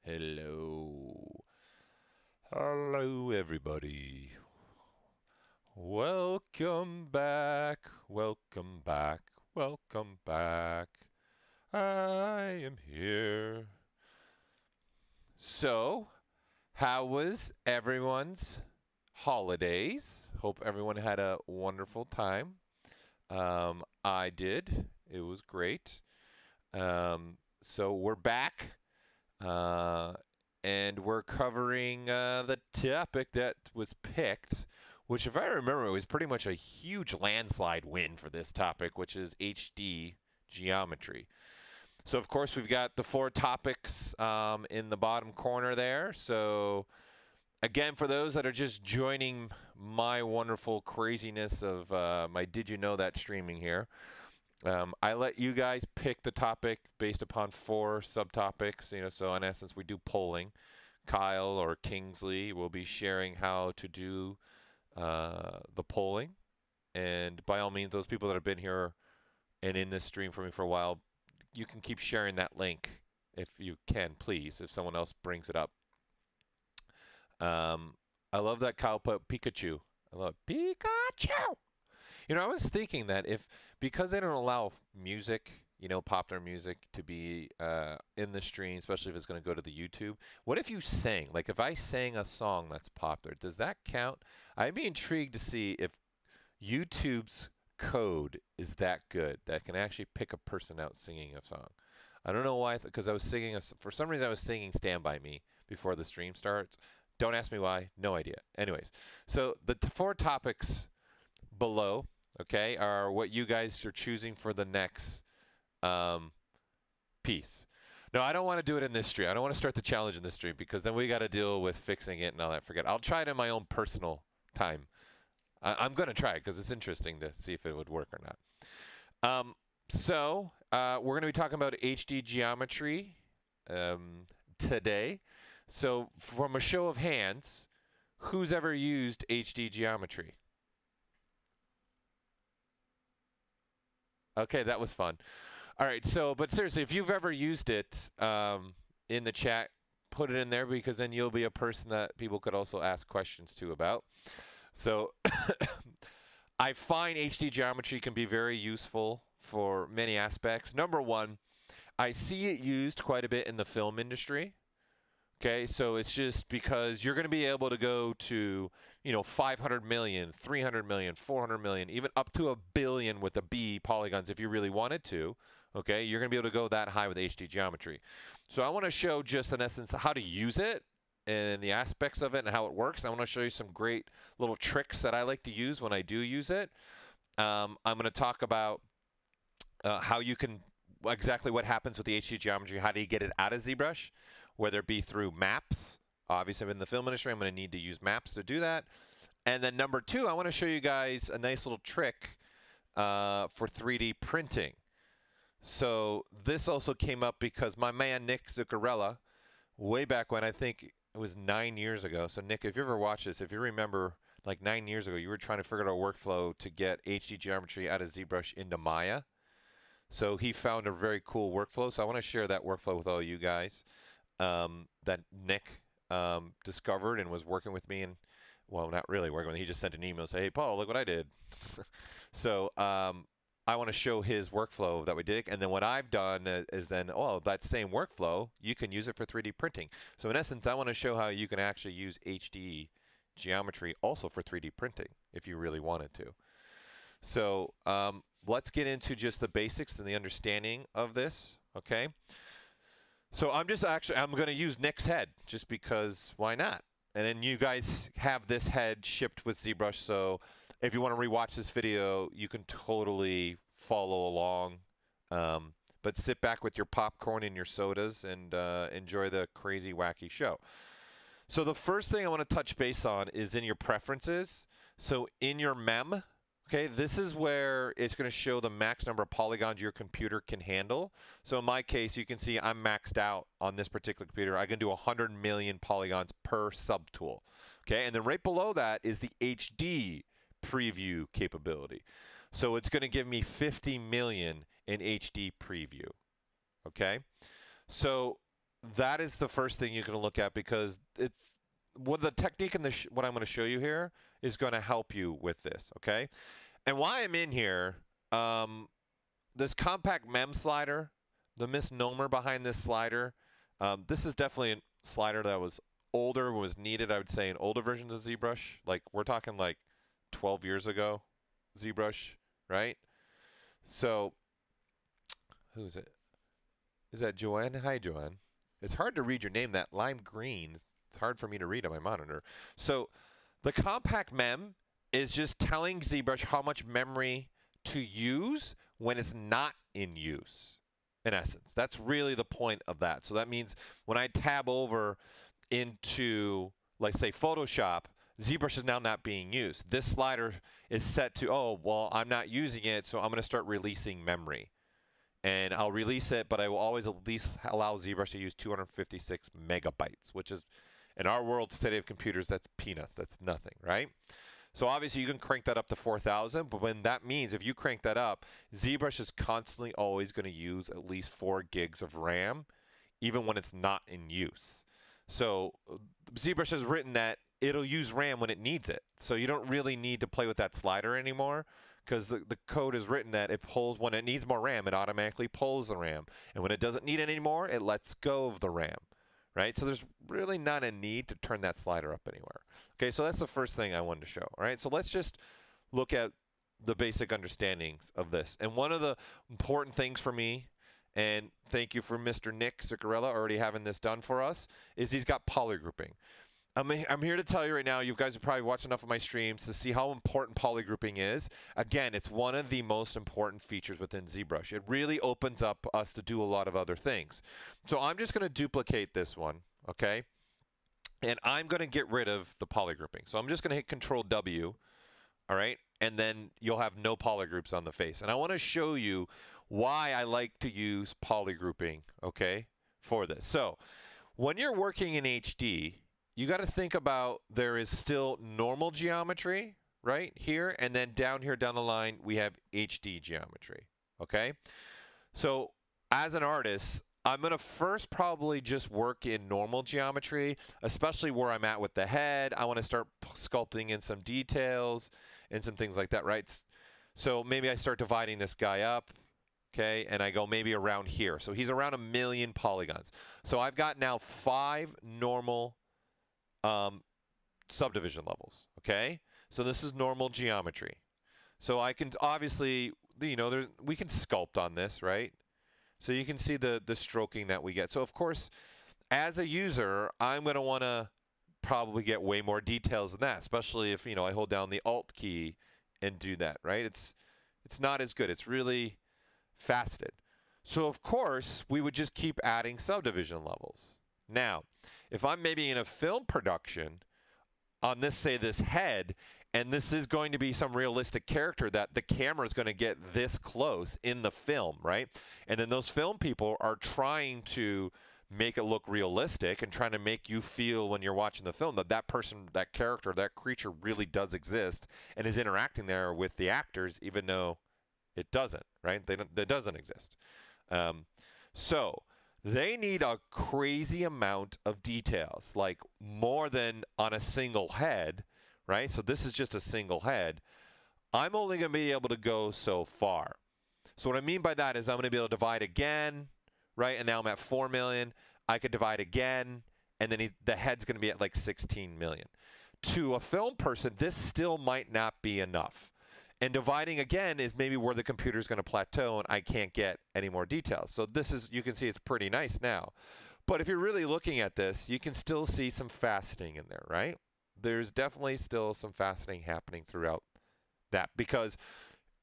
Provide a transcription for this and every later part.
Hello. Hello, everybody. Welcome back. Welcome back. Welcome back. I am here. So, how was everyone's holidays? Hope everyone had a wonderful time. I did. It was great. So we're back, uh, and we're covering the topic that was picked, which, if I remember, was pretty much a huge landslide win for this topic, which is HD geometry. So, of course, we've got the 4 topics in the bottom corner there. So, again, for those that are just joining my wonderful craziness of my Did You Know That streaming here, I let you guys pick the topic based upon 4 subtopics. So in essence, we do polling. Kyle or Kingsley will be sharing how to do the polling. And by all means, those people that have been here and in this stream for me for a while, you can keep sharing that link if you can, please, if someone else brings it up. I love that Kyle put Pikachu. I love Pikachu. I was thinking that because they don't allow music, popular music to be in the stream, especially if it's going to go to the YouTube, what if you sang? Like if I sang a song that's popular, does that count? I'd be intrigued to see if YouTube's code is that good that can actually pick a person out singing a song. I don't know why, because I was singing, for some reason I was singing Stand By Me before the stream starts. Don't ask me why, no idea. Anyways, so the 4 topics below, okay, are what you guys are choosing for the next piece. No, I don't want to do it in this stream. I don't want to start the challenge in this stream because then we got to deal with fixing it and all that. Forget. I'll try it in my own personal time. I'm going to try it because it's interesting to see if it would work or not. So we're going to be talking about HD geometry today. So from a show of hands, who's ever used HD geometry? Okay, that was fun. All right, so, but seriously, if you've ever used it in the chat, put it in there because then you'll be a person that people could also ask questions to about. So I find HD geometry can be very useful for many aspects. Number one, I see it used quite a bit in the film industry. Okay, so it's just because you're going to be able to go to, 500 million, 300 million, 400 million, even up to 1 billion with the B polygons if you really wanted to. Okay, you're going to be able to go that high with HD geometry. So I want to show just in essence how to use it and the aspects of it and how it works. I want to show you some great little tricks that I like to use when I do use it. I'm going to talk about how you can, exactly what happens with the HD geometry, how do you get it out of ZBrush, whether it be through maps. Obviously, in the film industry, I'm going to need to use maps to do that. And then number 2, I want to show you guys a nice little trick for 3D printing. So this also came up because my man Nick Zuccarella, way back when, I think it was 9 years ago. So Nick, if you ever watch this, if you remember, like 9 years ago, you were trying to figure out a workflow to get HD geometry out of ZBrush into Maya. So he found a very cool workflow. So I want to share that workflow with all you guys. That Nick discovered and was working with me, and well, not really working with me. He just sent an email saying, "Hey, Paul, look what I did." So I want to show his workflow that we did, and then what I've done is then, that same workflow, you can use it for 3D printing. So in essence, I want to show how you can actually use HD geometry also for 3D printing if you really wanted to. So let's get into just the basics and the understanding of this, okay? So I'm going to use Nick's head just because why not? And then you guys have this head shipped with ZBrush, so if you want to rewatch this video, you can totally follow along. But sit back with your popcorn and your sodas and enjoy the crazy, wacky show. So the first thing I want to touch base on is in your preferences. So in your mem, okay, this is where it's going to show the max number of polygons your computer can handle. So in my case, you can see I'm maxed out on this particular computer. I can do 100 million polygons per subtool. Okay, and then right below that is the HD preview capability. So it's going to give me 50 million in HD preview. Okay, so that is the first thing you're going to look at, because it's what the technique and what I'm going to show you here is going to help you with this. Okay, and why I'm in here, this compact mem slider, the misnomer behind this slider, this is definitely a slider that was older, was needed, I would say, in older versions of ZBrush. Like, we're talking like 12 years ago, ZBrush, right? So, who is it? Is that Joanne? Hi, Joanne. It's hard to read your name. That lime green, it's hard for me to read on my monitor. So, the compact mem is just telling ZBrush how much memory to use when it's not in use, in essence. That's really the point of that. So that means when I tab over into, like, say, Photoshop, ZBrush is now not being used. This slider is set to, oh, well, I'm not using it, so I'm going to start releasing memory. And I'll release it, but I will always at least allow ZBrush to use 256 megabytes, which is, in our world, state of computers, that's peanuts. That's nothing, right? So obviously you can crank that up to 4,000, but when that means if you crank that up, ZBrush is constantly always going to use at least 4 gigs of RAM, even when it's not in use. So ZBrush has written that it'll use RAM when it needs it. So you don't really need to play with that slider anymore, because the code is written that it pulls when it needs more RAM, it automatically pulls the RAM. And when it doesn't need it anymore, it lets go of the RAM. Right? So there's really not a need to turn that slider up anywhere. Okay, so that's the first thing I wanted to show. All right, so let's just look at the basic understandings of this. And one of the important things for me, and thank you for Mr. Nick Zuccarella already having this done for us, is he's got polygrouping. I'm here to tell you right now, you guys have probably watched enough of my streams to see how important polygrouping is. Again, it's one of the most important features within ZBrush. It really opens up us to do a lot of other things. So I'm just going to duplicate this one, okay? And I'm going to get rid of the polygrouping. So I'm just going to hit Control W, all right? And then you'll have no polygroups on the face. And I want to show you why I like to use polygrouping, okay, for this. So when you're working in HD, you got to think about there is still normal geometry right here, and then down here down the line we have HD geometry. Okay, so as an artist, I'm going to first probably just work in normal geometry, especially where I'm at with the head. I want to start sculpting in some details and some things like that, right? So maybe I start dividing this guy up, okay, and I go maybe around here. So he's around 1 million polygons. So I've got now 5 normal subdivision levels, okay? So this is normal geometry. So I can obviously, you know, we can sculpt on this, right? So you can see the stroking that we get. So of course, as a user, I'm going to want to probably get way more details than that, especially if, you know, I hold down the Alt key and do that, right? It's not as good. It's really faceted. So of course, we would just keep adding subdivision levels. Now, if I'm maybe in a film production on this, say this head, and this is going to be some realistic character that the camera is going to get this close in the film, right? And then those film people are trying to make it look realistic and trying to make you feel when you're watching the film that that person, that character, that creature really does exist and is interacting there with the actors, even though it doesn't, right? That doesn't exist. So they need a crazy amount of details, like more than on a single head, right? So this is just a single head. I'm only going to be able to go so far. So what I mean by that is I'm going to be able to divide again, right? And now I'm at 4 million. I could divide again, and then the head's going to be at like 16 million. To a film person, this still might not be enough. And dividing again is maybe where the computer's going to plateau and I can't get any more details. So this is, you can see it's pretty nice now. But if you're really looking at this, you can still see some faceting in there, right? There's definitely still some faceting happening throughout that, because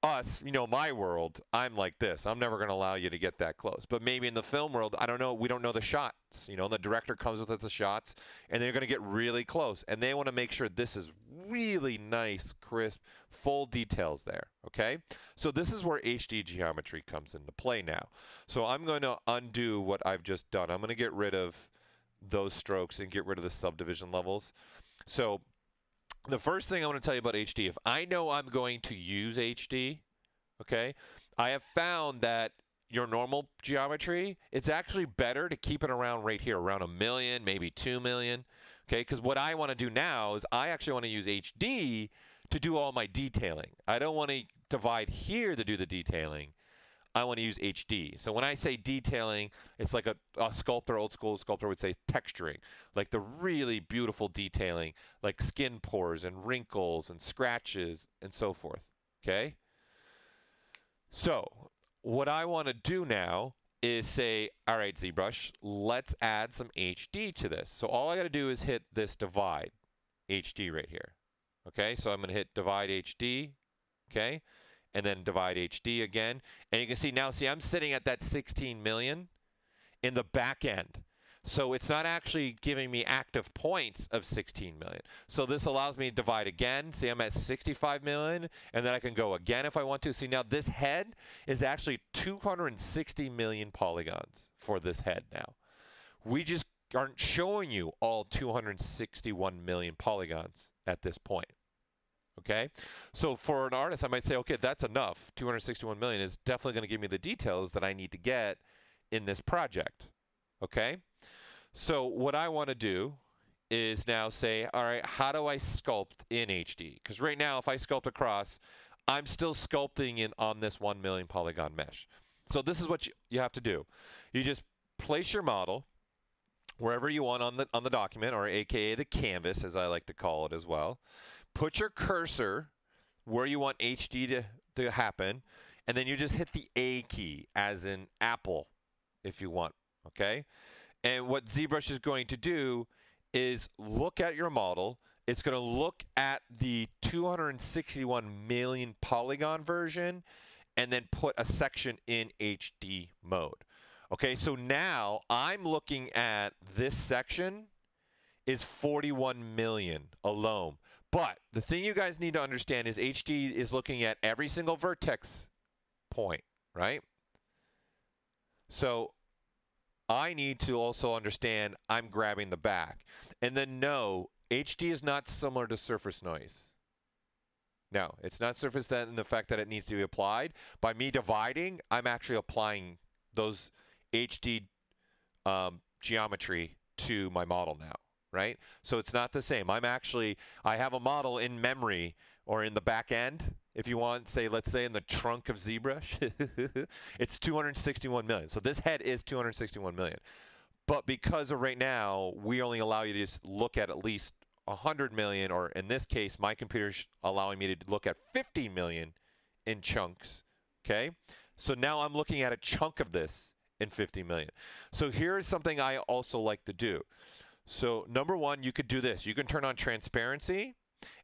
us, you know, my world, I'm like this. I'm never going to allow you to get that close. But maybe in the film world, I don't know, we don't know the shots. You know, the director comes with the shots, and they're going to get really close. And they want to make sure this is really nice, crisp, full details there, okay? So this is where HD geometry comes into play now. So I'm going to undo what I've just done. I'm going to get rid of those strokes and get rid of the subdivision levels. So the first thing I want to tell you about HD, if I know I'm going to use HD, okay, I have found that your normal geometry, it's actually better to keep it around right here, around 1 million, maybe 2 million. Okay, because what I want to do now is I actually want to use HD to do all my detailing. I don't want to divide here to do the detailing. I want to use HD. So when I say detailing, it's like a sculptor, old school sculptor would say texturing, like the really beautiful detailing, like skin pores and wrinkles and scratches and so forth. Okay? So what I want to do now is say, all right, ZBrush, let's add some HD to this. So all I got to do is hit this divide HD right here. Okay, so I'm going to hit divide HD, okay, and then divide HD again. And you can see now, I'm sitting at that 16 million in the back end. So it's not actually giving me active points of 16 million. So this allows me to divide again. See, I'm at 65 million, and then I can go again if I want to. See, now this head is actually 260 million polygons for this head now. We just aren't showing you all 261 million polygons at this point. Okay? So for an artist, I might say, okay, that's enough. 261 million is definitely going to give me the details that I need to get in this project. Okay? So what I want to do is now say, all right, how do I sculpt in HD? Because right now, if I sculpt across, I'm still sculpting in on this 1 million polygon mesh. So this is what you have to do. You just place your model wherever you want on the document, or AKA the canvas, as I like to call it as well. Put your cursor where you want HD to happen, and then you just hit the A key, as in Apple, if you want. Okay? And what ZBrush is going to do is look at your model. It's going to look at the 261 million polygon version and then put a section in HD mode. Okay, so now I'm looking at this section is 41 million alone. But the thing you guys need to understand is HD is looking at every single vertex point, right? So I need to also understand I'm grabbing the back. And then no, HD is not similar to surface noise. No, it's not surface that in the fact that it needs to be applied. By me dividing, I'm actually applying those HD geometry to my model now, right? So it's not the same. I have a model in memory or in the back end, if you want, say, let's say in the trunk of ZBrush, it's 261 million. So this head is 261 million. But because of right now, we only allow you to just look at least 100 million, or in this case, my computer's allowing me to look at 50 million in chunks, okay? So now I'm looking at a chunk of this in 50 million. So here's something I also like to do. So number one, you could do this. You can turn on transparency,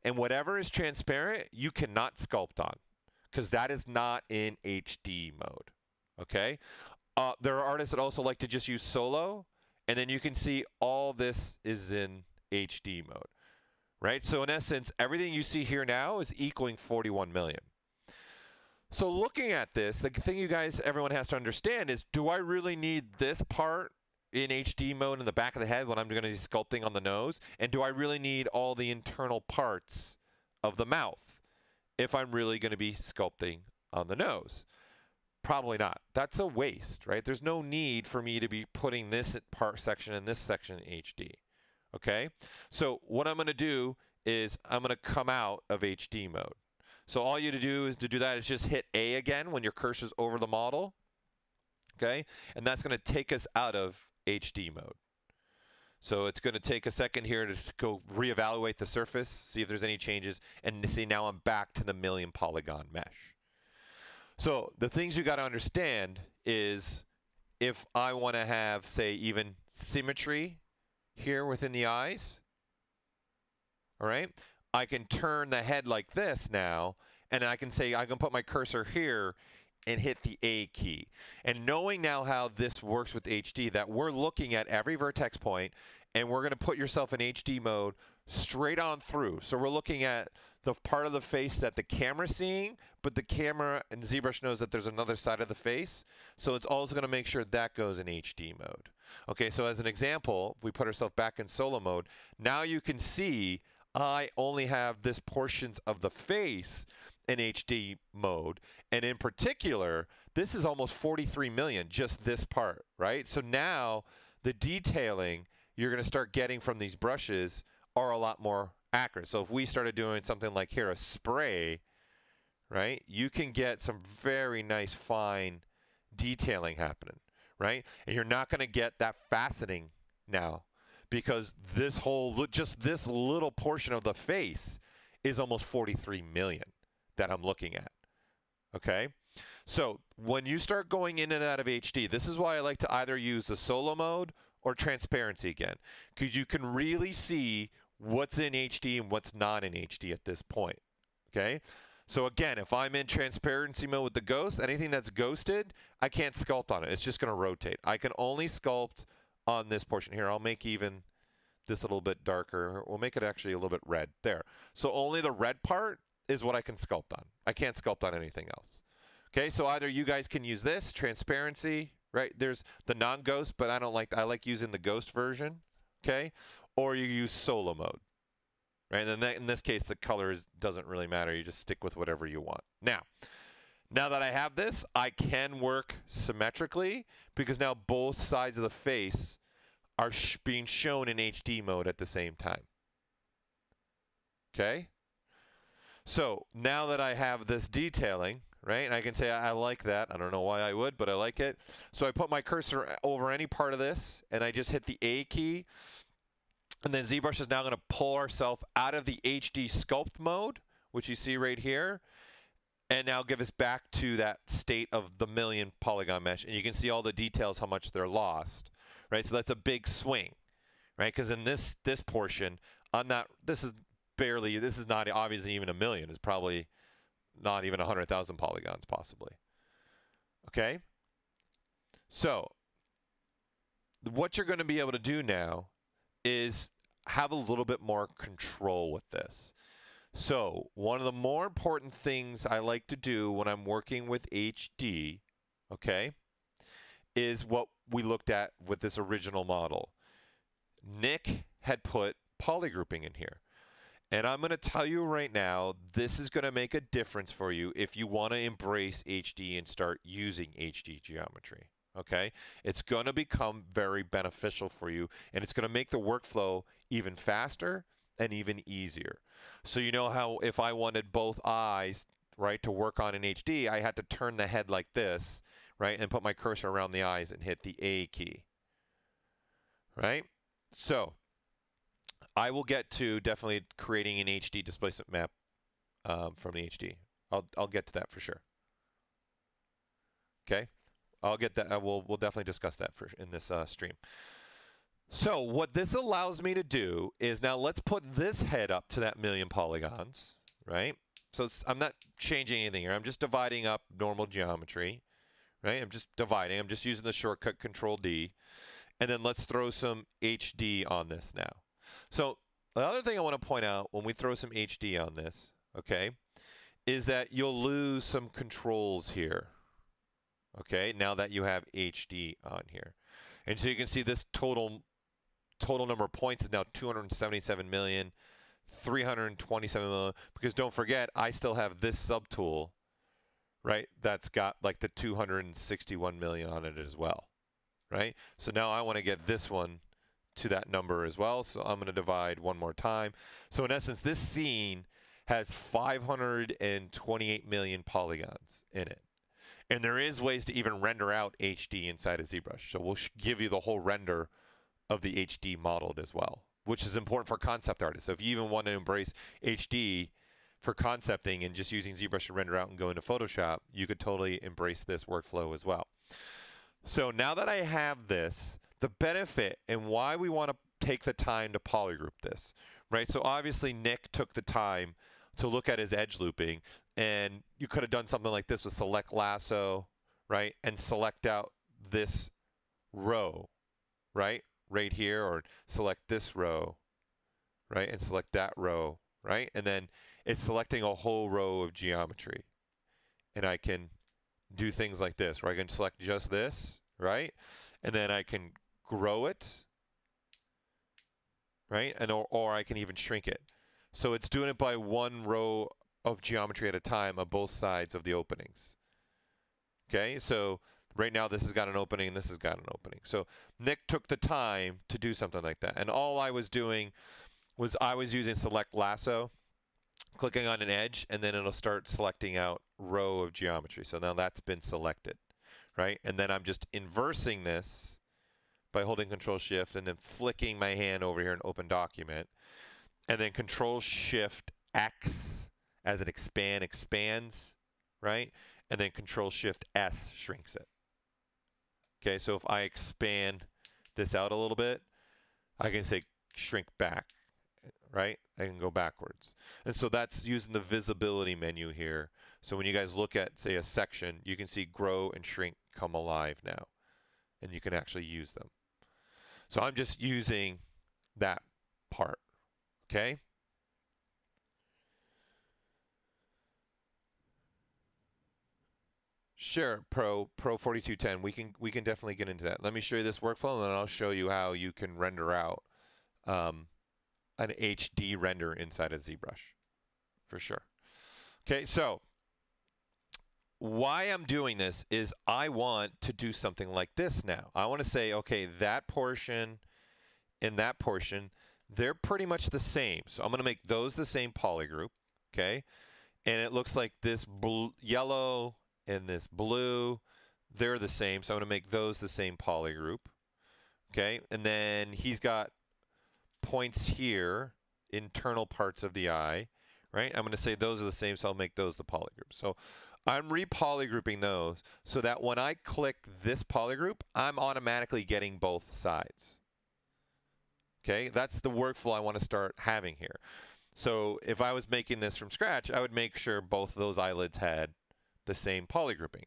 and whatever is transparent, you cannot sculpt on, because that is not in HD mode, okay? There are artists that also like to just use solo, and then you can see all this is in HD mode, right? So in essence, everything you see here now is equaling 41 million. So looking at this, the thing everyone has to understand is, do I really need this part in HD mode in the back of the head when I'm going to be sculpting on the nose? And do I really need all the internal parts of the mouth if I'm really going to be sculpting on the nose? Probably not. That's a waste, right? There's no need for me to be putting this part section and this section in HD. Okay? So what I'm going to do is I'm going to come out of HD mode. So all you to do is just hit A again when your cursor's over the model. Okay? And that's going to take us out of HD mode. So it's going to take a second here to go reevaluate the surface, see if there's any changes, and see now I'm back to the million polygon mesh. So the things you got to understand is, if I want to have, say, even symmetry here within the eyes, all right, I can turn the head like this now, and I can say I can put my cursor here and hit the A key. And knowing now how this works with HD, that we're looking at every vertex point, and we're going to put yourself in HD mode straight on through. So we're looking at the part of the face that the camera's seeing, but the camera and ZBrush knows that there's another side of the face. So it's also going to make sure that goes in HD mode. Okay, so as an example, if we put ourselves back in solo mode, now you can see I only have this portions of the face in HD mode, and in particular, this is almost 43 million, just this part, right? So now the detailing you're going to start getting from these brushes are a lot more accurate. So if we started doing something like here, a spray, right, you can get some very nice fine detailing happening, right? And you're not going to get that faceting now because this whole, just this little portion of the face is almost 43 million that I'm looking at, okay? So when you start going in and out of HD, this is why I like to either use the solo mode or transparency again, because you can really see what's in HD and what's not in HD at this point, okay? So again, if I'm in transparency mode with the ghost, anything that's ghosted, I can't sculpt on it. It's just going to rotate. I can only sculpt on this portion here. I'll make even this a little bit darker. We'll make it actually a little bit red. There. So only the red part is what I can sculpt on. I can't sculpt on anything else. Okay, so either you guys can use this, transparency, right? There's the non-ghost, but I like using the ghost version, okay? Or you use solo mode, right? And then in this case, the colors doesn't really matter. You just stick with whatever you want. Now that I have this, I can work symmetrically because now both sides of the face are being shown in HD mode at the same time. Okay? So now that I have this detailing, right, and I can say I like that. I don't know why I would, but I like it. So I put my cursor over any part of this, and I just hit the A key. And then ZBrush is now going to pull ourselves out of the HD sculpt mode, which you see right here, and now give us back to that state of the million polygon mesh. And you can see all the details, how much they're lost, right? So that's a big swing, right? Because in this portion, this is not obviously even a million. It's probably not even 100,000 polygons possibly. Okay? So what you're going to be able to do now is have a little bit more control with this. So one of the more important things I like to do when I'm working with HD, okay, is what we looked at with this original model. Nick had put polygrouping in here. And I'm going to tell you right now, this is going to make a difference for you if you want to embrace HD and start using HD geometry. Okay? It's going to become very beneficial for you, and it's going to make the workflow even faster and even easier. So you know how if I wanted both eyes, right, to work on in HD, I had to turn the head like this, right, and put my cursor around the eyes and hit the A key. Right? So I will get to definitely creating an HD displacement map from the HD. I'll get to that for sure. Okay, I'll get that. We'll definitely discuss that in this stream. So what this allows me to do is now let's put this head up to that million polygons, right? So I'm not changing anything here. I'm just dividing up normal geometry, right? I'm just dividing. I'm just using the shortcut Control D, and then let's throw some HD on this now. So the other thing I want to point out when we throw some HD on this, okay, is that you'll lose some controls here, okay, now that you have HD on here. And so you can see this total number of points is now 277,327 million, because don't forget, I still have this subtool, right, that's got like the 261 million on it as well, right? So now I want to get this one to that number as well, so I'm going to divide one more time. So in essence, this scene has 528 million polygons in it. And there is ways to even render out HD inside of ZBrush. So we'll give you the whole render of the HD modeled as well, which is important for concept artists. So if you even want to embrace HD for concepting and just using ZBrush to render out and go into Photoshop, you could totally embrace this workflow as well. So now that I have this, the benefit and why we want to take the time to polygroup this, right? So obviously Nick took the time to look at his edge looping, and you could have done something like this with select lasso, right? And select out this row, right? Right here, or select this row, right? And select that row, right? And then it's selecting a whole row of geometry. And I can do things like this, where I can select just this, right? And then I can grow it, right? And or I can even shrink it. So it's doing it by one row of geometry at a time on both sides of the openings. Okay, so right now this has got an opening and this has got an opening. So Nick took the time to do something like that. And all I was doing was I was using select lasso, clicking on an edge, and then it'll start selecting out row of geometry. So now that's been selected, right? And then I'm just inversing this by holding Control Shift and then flicking my hand over here in Open Document, and then Control Shift X as it expands, right? And then Control Shift S shrinks it. Okay, so if I expand this out a little bit, I can say shrink back, right? I can go backwards. And so that's using the visibility menu here. So when you guys look at, say, a section, you can see grow and shrink come alive now. And you can actually use them. So I'm just using that part, okay? Sure, Pro 4210. We can definitely get into that. Let me show you this workflow, and then I'll show you how you can render out an HD render inside of ZBrush, for sure. Okay, so why I'm doing this is I want to do something like this now. I want to say, okay, that portion and that portion, they're pretty much the same. So I'm going to make those the same polygroup, okay? And it looks like this yellow and this blue, they're the same. So I'm going to make those the same polygroup, okay? And then he's got points here, internal parts of the eye, right? I'm going to say those are the same, so I'll make those the polygroup. So I'm repolygrouping those so that when I click this polygroup, I'm automatically getting both sides. Okay, that's the workflow I want to start having here. So if I was making this from scratch, I would make sure both of those eyelids had the same polygrouping,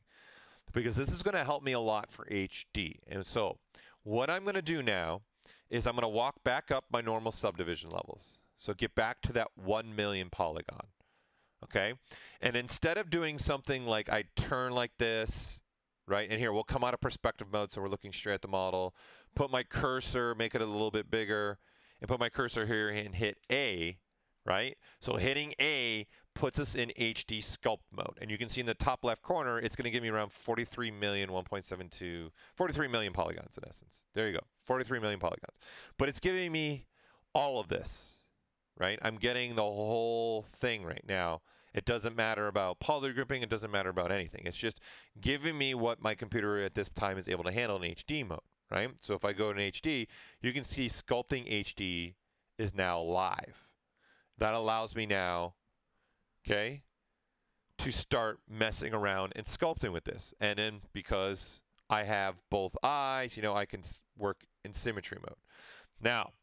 because this is going to help me a lot for HD. And so what I'm going to do now is I'm going to walk back up my normal subdivision levels. So get back to that 1 million polygon. Okay, and instead of doing something like I turn like this, right, and here we'll come out of perspective mode, so we're looking straight at the model, put my cursor, make it a little bit bigger, and put my cursor here and hit A, right? So hitting A puts us in HD sculpt mode, and you can see in the top left corner, it's going to give me around 43 million, 1.72, 43 million polygons in essence. There you go, 43 million polygons. But it's giving me all of this, right? I'm getting the whole thing right now. It doesn't matter about polygrouping. It doesn't matter about anything. It's just giving me what my computer at this time is able to handle in HD mode, right? So if I go to HD, you can see Sculpting HD is now live. That allows me now, okay, to start messing around and sculpting with this. And then because I have both eyes, you know, I can work in symmetry mode. Now,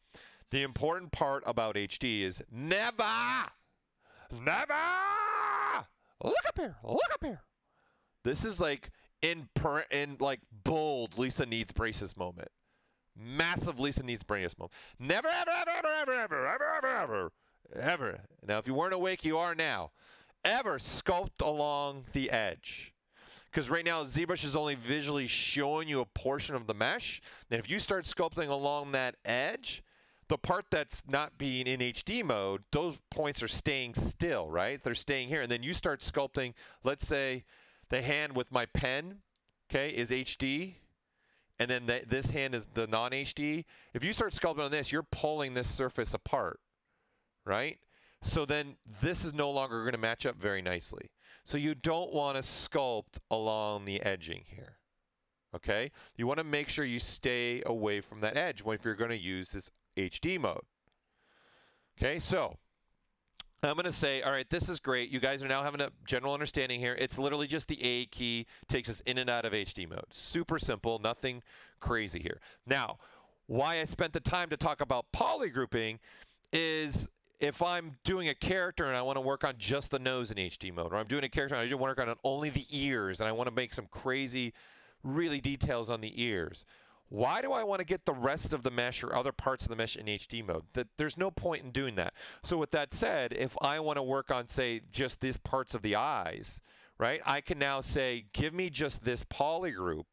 the important part about HD is never look up here, look up here. This is like in like bold Lisa needs braces moment. Massive Lisa needs braces moment. Never, ever, ever, ever, ever, ever, ever, ever, ever. Now, if you weren't awake, you are now. Ever sculpt along the edge. Because right now, ZBrush is only visually showing you a portion of the mesh. And if you start sculpting along that edge, the part that's not being in HD mode, those points are staying still, right? They're staying here. And then you start sculpting, let's say the hand with my pen, okay, is HD. And then this hand is the non-HD. If you start sculpting on this, you're pulling this surface apart, right? So then this is no longer going to match up very nicely. So you don't want to sculpt along the edging here, okay? You want to make sure you stay away from that edge if you're going to use this HD mode. Okay, so I'm going to say, all right, this is great. You guys are now having a general understanding here. It's literally just the A key takes us in and out of HD mode. Super simple, nothing crazy here. Now, why I spent the time to talk about polygrouping is if I'm doing a character and I want to work on just the nose in HD mode, or I'm doing a character and I just want to work on only the ears and I want to make some crazy, really details on the ears. Why do I want to get the rest of the mesh or other parts of the mesh in HD mode? There's no point in doing that. So with that said, if I want to work on, say, just these parts of the eyes, right, I can now say, give me just this polygroup,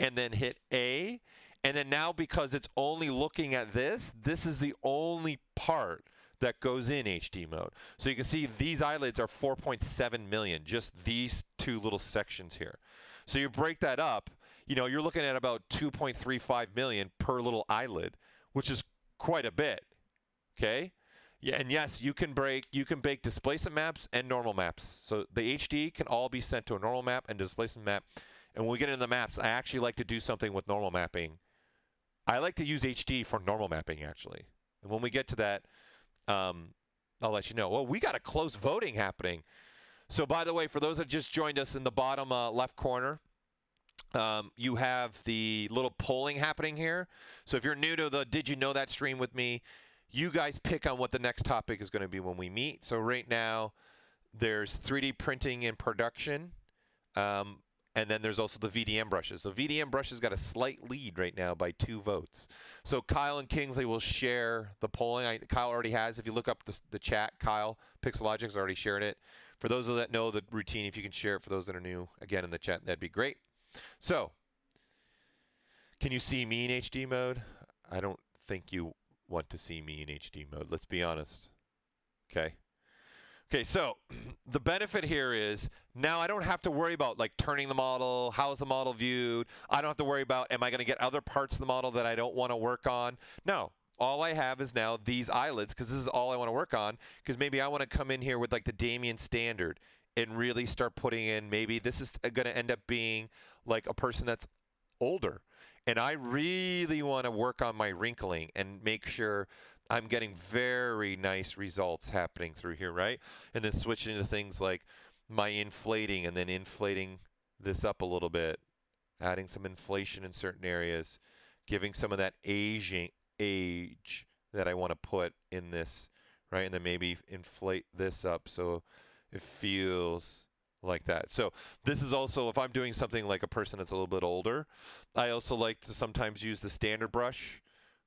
and then hit A. And then now, because it's only looking at this, this is the only part that goes in HD mode. So you can see these eyelids are 4.7 million, just these two little sections here. So you break that up, you know, you're looking at about 2.35 million per little eyelid, which is quite a bit. Okay? Yeah, and yes, you can bake displacement maps and normal maps. So the HD can all be sent to a normal map and displacement map. And when we get into the maps, I actually like to do something with normal mapping. I like to use HD for normal mapping, actually. And when we get to that, I'll let you know. Well, we got a close voting happening. So by the way, for those that just joined us in the bottom left corner, you have the little polling happening here. So if you're new to the Did You Know That stream with me, you guys pick on what the next topic is going to be when we meet. So right now, there's 3D printing in production, and then there's also the VDM brushes. So VDM brushes got a slight lead right now by 2 votes. So Kyle and Kingsley will share the polling. Kyle already has. If you look up the chat, Kyle, Pixelogic's already shared it. For those that know the routine, if you can share it for those that are new, again, in the chat, that'd be great. So, can you see me in HD mode? I don't think you want to see me in HD mode. Let's be honest. Okay. Okay, so the benefit here is now I don't have to worry about like turning the model, how's the model viewed. I don't have to worry about am I going to get other parts of the model that I don't want to work on. No, all I have is now these eyelids because this is all I want to work on because maybe I want to come in here with like the Damien standard and really start putting in maybe this is going to end up being like a person that's older. And I really want to work on my wrinkling and make sure I'm getting very nice results happening through here, right? And then switching to things like my inflating and then inflating this up a little bit, adding some inflation in certain areas, giving some of that age that I want to put in this, right? And then maybe inflate this up so it feels like that. So this is also, if I'm doing something like a person that's a little bit older, I also like to sometimes use the standard brush,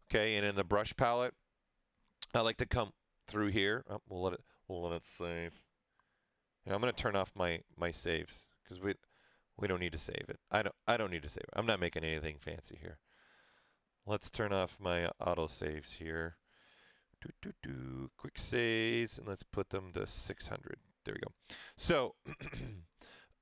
okay? And in the brush palette, I like to come through here. Oh, we'll let it save. Yeah, I'm going to turn off my saves because we don't need to save it. I don't need to save it. I'm not making anything fancy here. Let's turn off my auto saves here. Quick saves, and let's put them to 600. There we go. So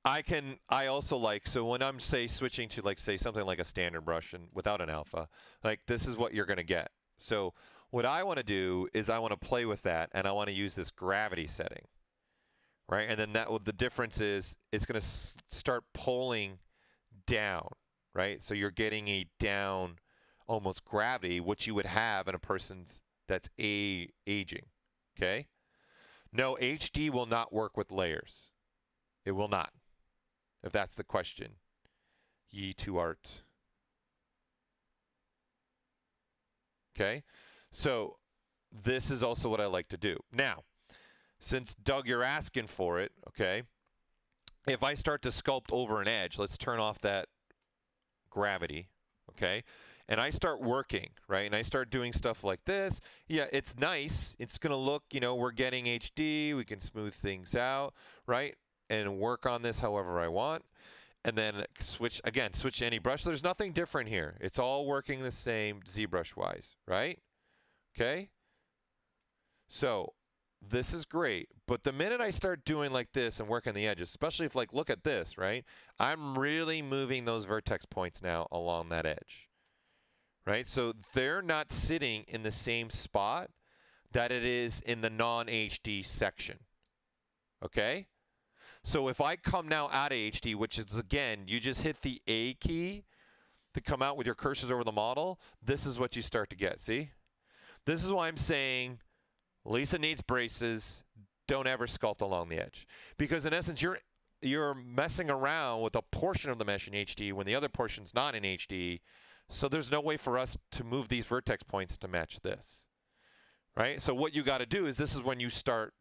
I also like, so when I'm say switching to like say something like a standard brush and without an alpha, like this is what you're going to get. So what I want to do is I want to play with that and I want to use this gravity setting, right? And then the difference is it's going to start pulling down, right? So you're getting a down almost gravity, which you would have in a person's that's aging, okay? No, HD will not work with layers. It will not, if that's the question. Ye to art. Okay, so this is also what I like to do. Now, since Doug, you're asking for it, okay, if I start to sculpt over an edge, let's turn off that gravity, okay? And I start working, right? And I start doing stuff like this. Yeah, it's nice. It's going to look, you know, we're getting HD. We can smooth things out, right? And work on this however I want. And then switch to any brush. There's nothing different here. It's all working the same ZBrush-wise, right? Okay? So this is great. But the minute I start doing like this and working the edges, especially if like, look at this, right? I'm really moving those vertex points now along that edge. Right? So they're not sitting in the same spot that it is in the non-HD section. Okay? So if I come now out of HD, which is, again, you just hit the A key to come out with your cursors over the model, this is what you start to get. See? This is why I'm saying Lisa needs braces. Don't ever sculpt along the edge. Because in essence, you're messing around with a portion of the mesh in HD when the other portion's not in HD. So there's no way for us to move these vertex points to match this, right? So what you got to do is this is when you start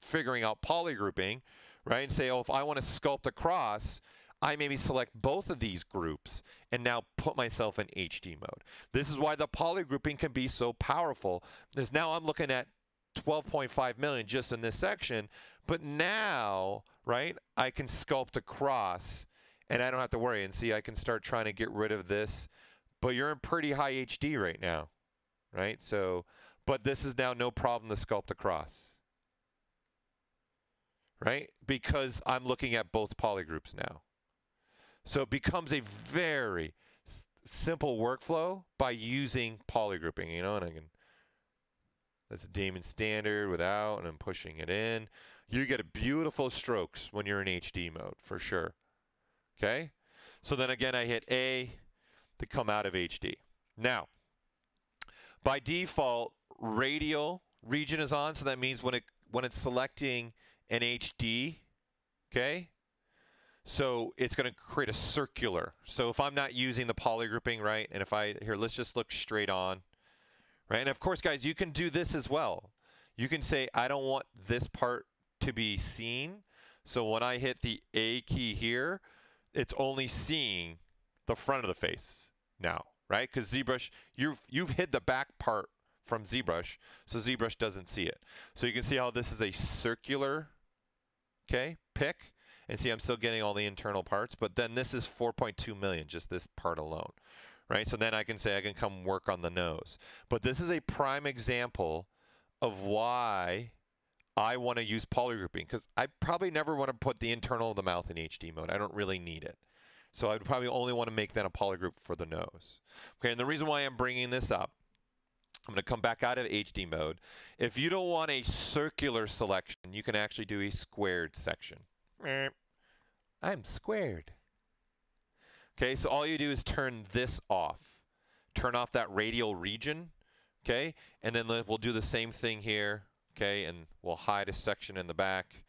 figuring out polygrouping, right? And say, oh, if I want to sculpt across, I maybe select both of these groups and now put myself in HD mode. This is why the polygrouping can be so powerful. Because now I'm looking at 12.5 million just in this section, but now, right, I can sculpt across and I don't have to worry. And see, I can start trying to get rid of this. But you're in pretty high HD right now, right? So, but this is now no problem to sculpt across, right? Because I'm looking at both polygroups now. So it becomes a very simple workflow by using polygrouping, you know, and I can, that's Damon standard without, and I'm pushing it in. You get beautiful strokes when you're in HD mode, for sure. Okay? So then again, I hit A to come out of HD. Now, by default, radial region is on, so that means when it's selecting an HD, okay? So it's going to create a circular. So if I'm not using the polygrouping, right, and if here, let's just look straight on, right? And of course, guys, you can do this as well. You can say, I don't want this part to be seen. So when I hit the A key here, it's only seeing the front of the face now, right? Because ZBrush, you've hid the back part from ZBrush, so ZBrush doesn't see it. So you can see how this is a circular, okay, pick. And see, I'm still getting all the internal parts, but then this is 4.2 million, just this part alone, right? So then I can say I can come work on the nose. But this is a prime example of why I want to use polygrouping, because I probably never want to put the internal of the mouth in HD mode. I don't really need it. So I'd probably only want to make that a polygroup for the nose. Okay, and the reason why I'm bringing this up, I'm going to come back out of HD mode. If you don't want a circular selection, you can actually do a squared section. I'm squared. Okay, so all you do is turn this off. Turn off that radial region, okay? And then we'll do the same thing here, okay? And we'll hide a section in the back.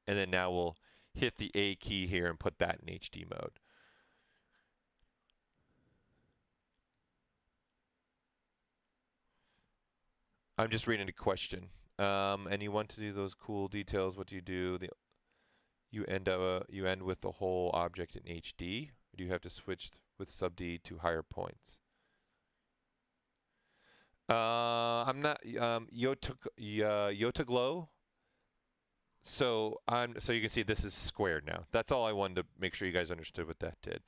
And then now we'll hit the A key here and put that in HD mode. I'm just reading a question. And you want to do those cool details, what do you do? You end with the whole object in HD, or do you have to switch with sub D to higher points? I'm not Yotaglow. So you can see this is squared now. That's all I wanted to make sure you guys understood what that did.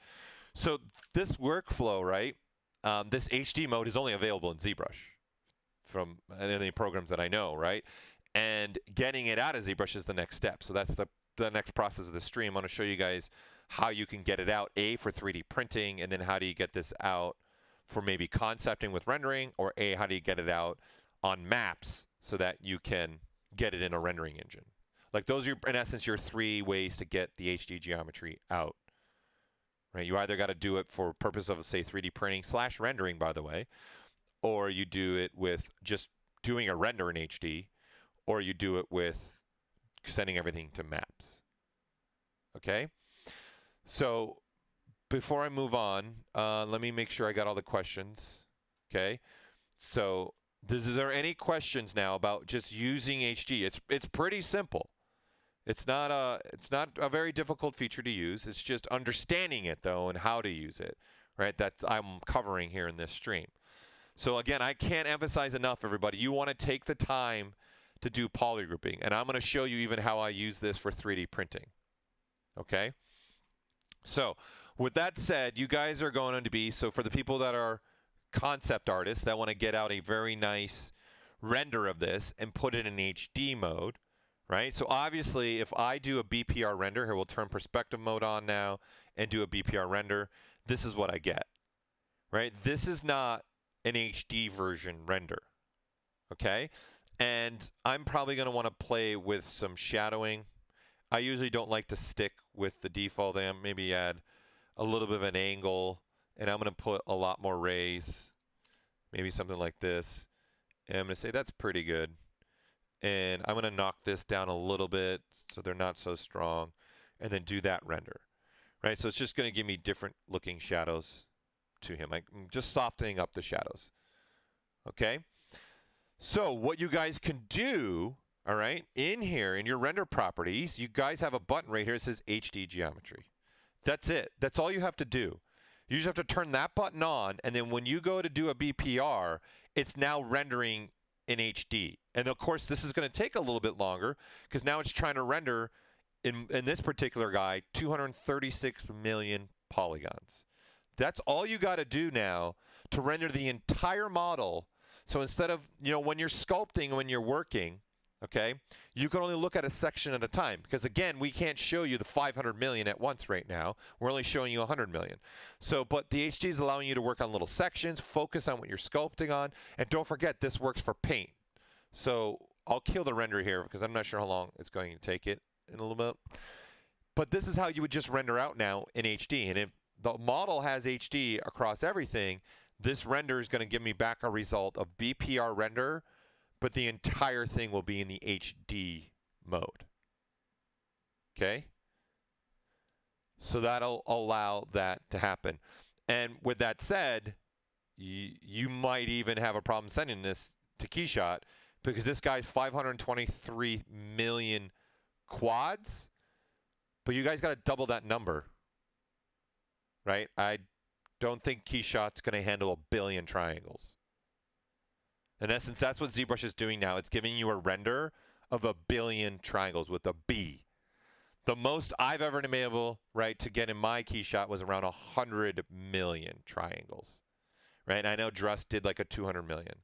So this workflow, right? This HD mode is only available in ZBrush from any programs that I know, right? And getting it out of ZBrush is the next step. So that's the next process of the stream. I want to show you guys how you can get it out, A, for 3D printing, and then how do you get this out for maybe concepting with rendering, or A, how do you get it out on maps so that you can get it in a rendering engine. Like those are, in essence, your 3 ways to get the HD geometry out. Right? You either got to do it for purpose of, say, 3D printing / rendering, by the way, or you do it with just doing a render in HD, or you do it with sending everything to maps. Okay? So before I move on, let me make sure I got all the questions. Okay? So is there any questions now about just using HD? It's pretty simple. It's not a very difficult feature to use. It's just understanding it, though, and how to use it. Right? That's I'm covering here in this stream. So again, I can't emphasize enough, everybody. You want to take the time to do polygrouping, and I'm going to show you even how I use this for 3D printing. Okay? So with that said, you guys are going to be, so for the people that are concept artists that want to get out a very nice render of this and put it in HD mode, right? So obviously, if I do a BPR render, here we'll turn perspective mode on now and do a BPR render, this is what I get, right? This is not an HD version render, okay? And I'm probably going to want to play with some shadowing. I usually don't like to stick with the default. I maybe add a little bit of an angle, and I'm going to put a lot more rays, maybe something like this. And I'm going to say that's pretty good. And I'm going to knock this down a little bit so they're not so strong, and then do that render. Right? So it's just going to give me different looking shadows to him. I'm just softening up the shadows. Okay? So what you guys can do, all right, in here, in your render properties, you guys have a button right here that says HD geometry. That's it. That's all you have to do. You just have to turn that button on, and then when you go to do a BPR, it's now rendering in HD. And of course, this is going to take a little bit longer because now it's trying to render, in this particular guy, 236 million polygons. That's all you got to do now to render the entire model. So instead of, when you're sculpting, when you're working, okay, you can only look at a section at a time because, again, we can't show you the 500 million at once right now. We're only showing you 100 million. So, but the HD is allowing you to work on little sections, focus on what you're sculpting on, and don't forget this works for paint. So I'll kill the render here because I'm not sure how long it's going to take it in a little bit. But this is how you would just render out now in HD. And if the model has HD across everything, this render is going to give me back a result of BPR render, but the entire thing will be in the HD mode. Okay? So that'll allow that to happen. And with that said, you might even have a problem sending this to Keyshot because this guy's 523 million quads, but you guys got to double that number, right? I don't think Keyshot's going to handle 1 billion triangles. In essence, that's what ZBrush is doing now. It's giving you a render of 1 billion triangles with a B. The most I've ever been able, right, to get in my Keyshot was around 100 million triangles, right? And I know Drust did like a 200 million.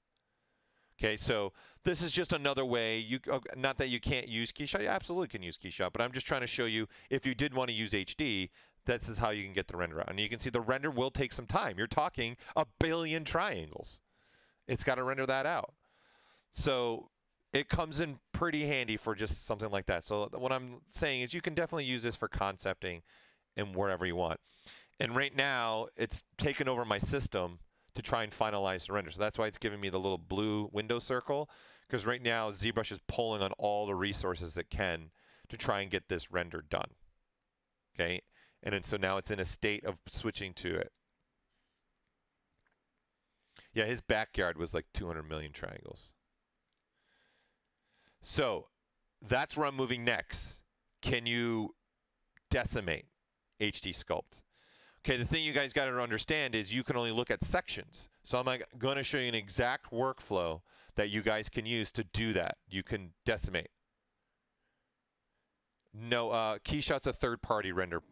Okay, so this is just another way. Not that you can't use Keyshot. You absolutely can use Keyshot, but I'm just trying to show you if you did want to use HD, this is how you can get the render out. And you can see the render will take some time. You're talking 1 billion triangles. It's got to render that out. So it comes in pretty handy for just something like that. So what I'm saying is you can definitely use this for concepting and wherever you want. And right now, it's taken over my system to try and finalize the render. So that's why it's giving me the little blue window circle, because right now ZBrush is pulling on all the resources it can to try and get this render done. Okay, and then so now it's in a state of switching to it. Yeah, his backyard was like 200 million triangles. So that's where I'm moving next. Can you decimate HD Sculpt? Okay, the thing you guys got to understand is you can only look at sections. So I'm going to show you an exact workflow that you guys can use to do that. You can decimate. No, Keyshot's a third-party render.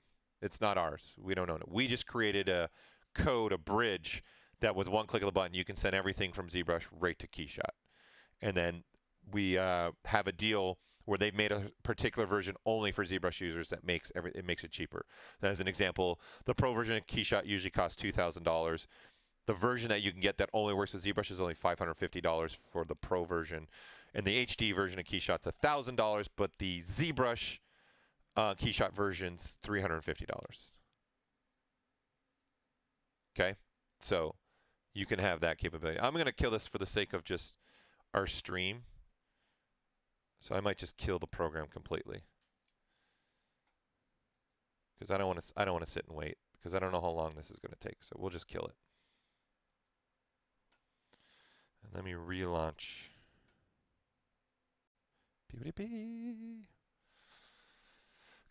It's not ours. We don't own it. We just created a code, a bridge, that with one click of the button, you can send everything from ZBrush right to Keyshot. And then we have a deal where they've made a particular version only for ZBrush users that makes it cheaper. As an example, the Pro version of Keyshot usually costs $2,000. The version that you can get that only works with ZBrush is only $550 for the Pro version. And the HD version of Keyshot's $1,000, but the ZBrush Keyshot version's $350. Okay? So you can have that capability. I'm going to kill this for the sake of just our stream. So I might just kill the program completely, because I don't want to sit and wait, because I don't know how long this is going to take. So we'll just kill it. And let me relaunch. Because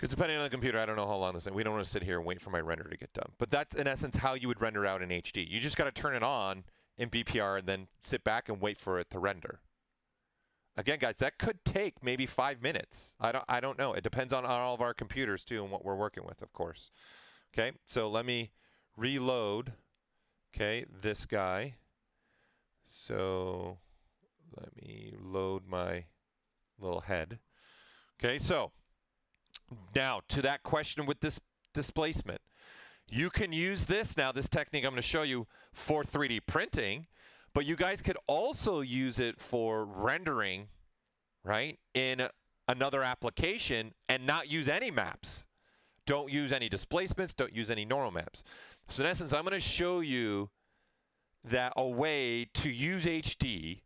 depending on the computer, I don't know how long this is. We don't want to sit here and wait for my render to get done. But that's in essence how you would render out in HD. You just got to turn it on in BPR and then sit back and wait for it to render. Again, guys, that could take maybe 5 minutes. I don't know. It depends on all of our computers too and what we're working with, of course. Okay, so let me reload. Okay, this guy. So let me load my little head. Okay, so now to that question with this displacement. You can use this now, this technique I'm going to show you, for 3D printing. But you guys could also use it for rendering, right, in another application and not use any maps. Don't use any displacements. Don't use any normal maps. So in essence, I'm going to show you that a way to use HD,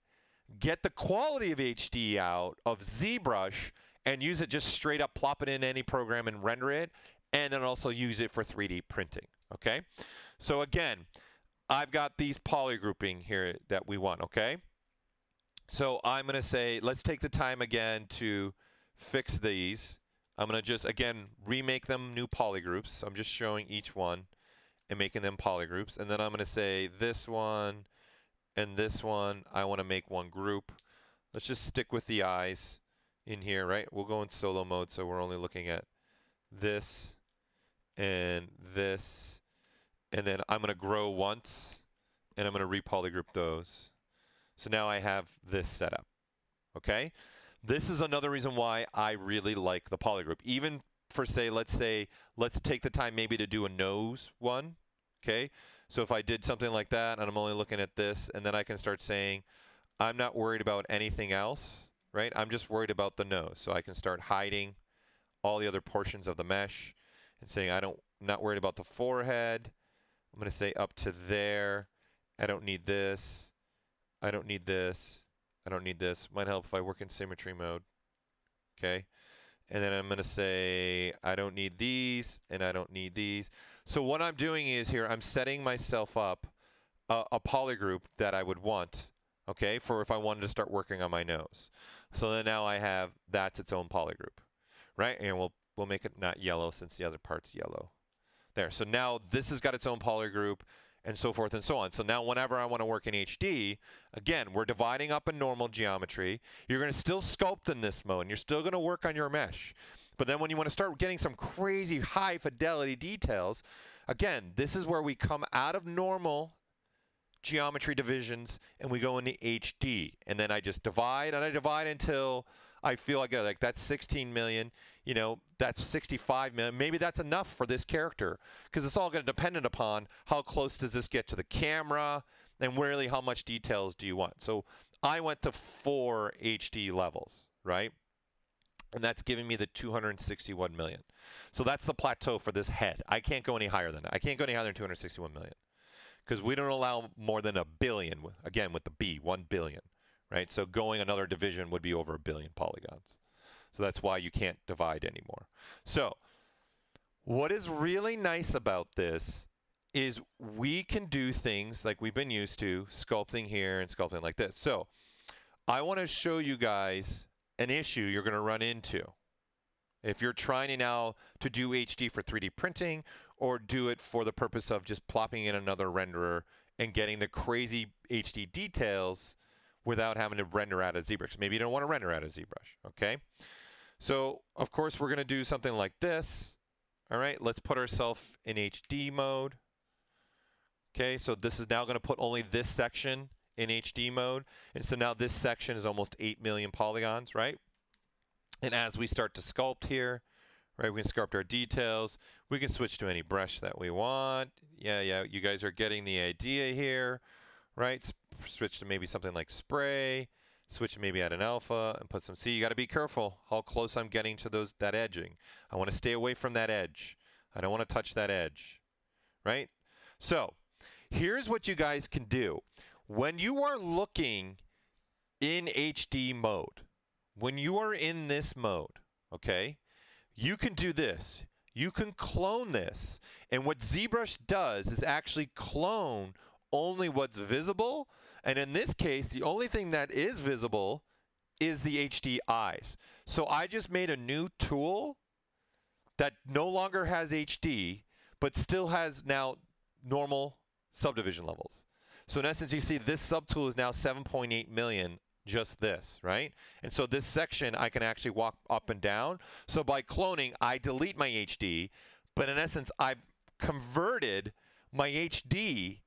get the quality of HD out of ZBrush, and use it just straight up, plop it in any program and render it, and then also use it for 3D printing. Okay? So again, I've got these poly grouping here that we want, okay? So I'm going to say, let's take the time again to fix these. I'm going to just, again, remake them new poly groups. So I'm just showing each one and making them poly groups. And then I'm going to say this one and this one, I want to make one group. Let's just stick with the eyes in here, right? We'll go in solo mode, so we're only looking at this and this. And then I'm going to grow once, and I'm going to re-polygroup those. So now I have this set up. Okay? This is another reason why I really like the polygroup. Even for let's take the time maybe to do a nose one, okay? So if I did something like that and I'm only looking at this, and then I can start saying, I'm not worried about anything else, right? I'm just worried about the nose. So I can start hiding all the other portions of the mesh and saying, I'm not worried about the forehead. I'm going to say up to there. I don't need this. I don't need this. I don't need this. Might help if I work in symmetry mode. Okay. And then I'm going to say, I don't need these, and I don't need these. So what I'm doing is here, I'm setting myself up a polygroup that I would want, okay, for if I wanted to start working on my nose. So then now I have, that's its own polygroup, right? And we'll make it not yellow since the other part's yellow. There. So now this has got its own polygroup, and so forth and so on. So now whenever I want to work in HD, again, we're dividing up a normal geometry. You're going to still sculpt in this mode, and you're still going to work on your mesh. But then when you want to start getting some crazy high fidelity details, again, this is where we come out of normal geometry divisions and we go into HD. And then I just divide, and I divide until I feel like that's 16 million, you know, that's 65 million. Maybe that's enough for this character, because it's all going to depend upon how close does this get to the camera and really how much details do you want. So I went to 4 HD levels, right? And that's giving me the 261 million. So that's the plateau for this head. I can't go any higher than that. I can't go any higher than 261 million, because we don't allow more than 1 billion, again with the B, 1 billion. Right? So going another division would be over 1 billion polygons. So that's why you can't divide anymore. So what is really nice about this is we can do things like we've been used to, sculpting here and sculpting like this. So I want to show you guys an issue you're going to run into if you're trying now to do HD for 3D printing, or do it for the purpose of just plopping in another renderer and getting the crazy HD details without having to render out of ZBrush. Maybe you don't want to render out of ZBrush, okay? So, of course, we're going to do something like this. All right, let's put ourselves in HD mode. Okay, so this is now going to put only this section in HD mode. And so now this section is almost 8 million polygons, right? And as we start to sculpt here, right, we can sculpt our details. We can switch to any brush that we want. Yeah, you guys are getting the idea here, right? Switch to maybe something like spray, switch to maybe add an alpha and put some C. You got to be careful how close I'm getting to that edging. I want to stay away from that edge. I don't want to touch that edge, right? So here's what you guys can do. When you are looking in HD mode, when you are in this mode, okay, you can do this. You can clone this. And what ZBrush does is actually clone only what's visible. And in this case, the only thing that is visible is the HD eyes. So I just made a new tool that no longer has HD, but still has now normal subdivision levels. So in essence, you see this subtool is now 7.8 million, just this, right? And so this section, I can actually walk up and down. So by cloning, I delete my HD, but in essence, I've converted my HD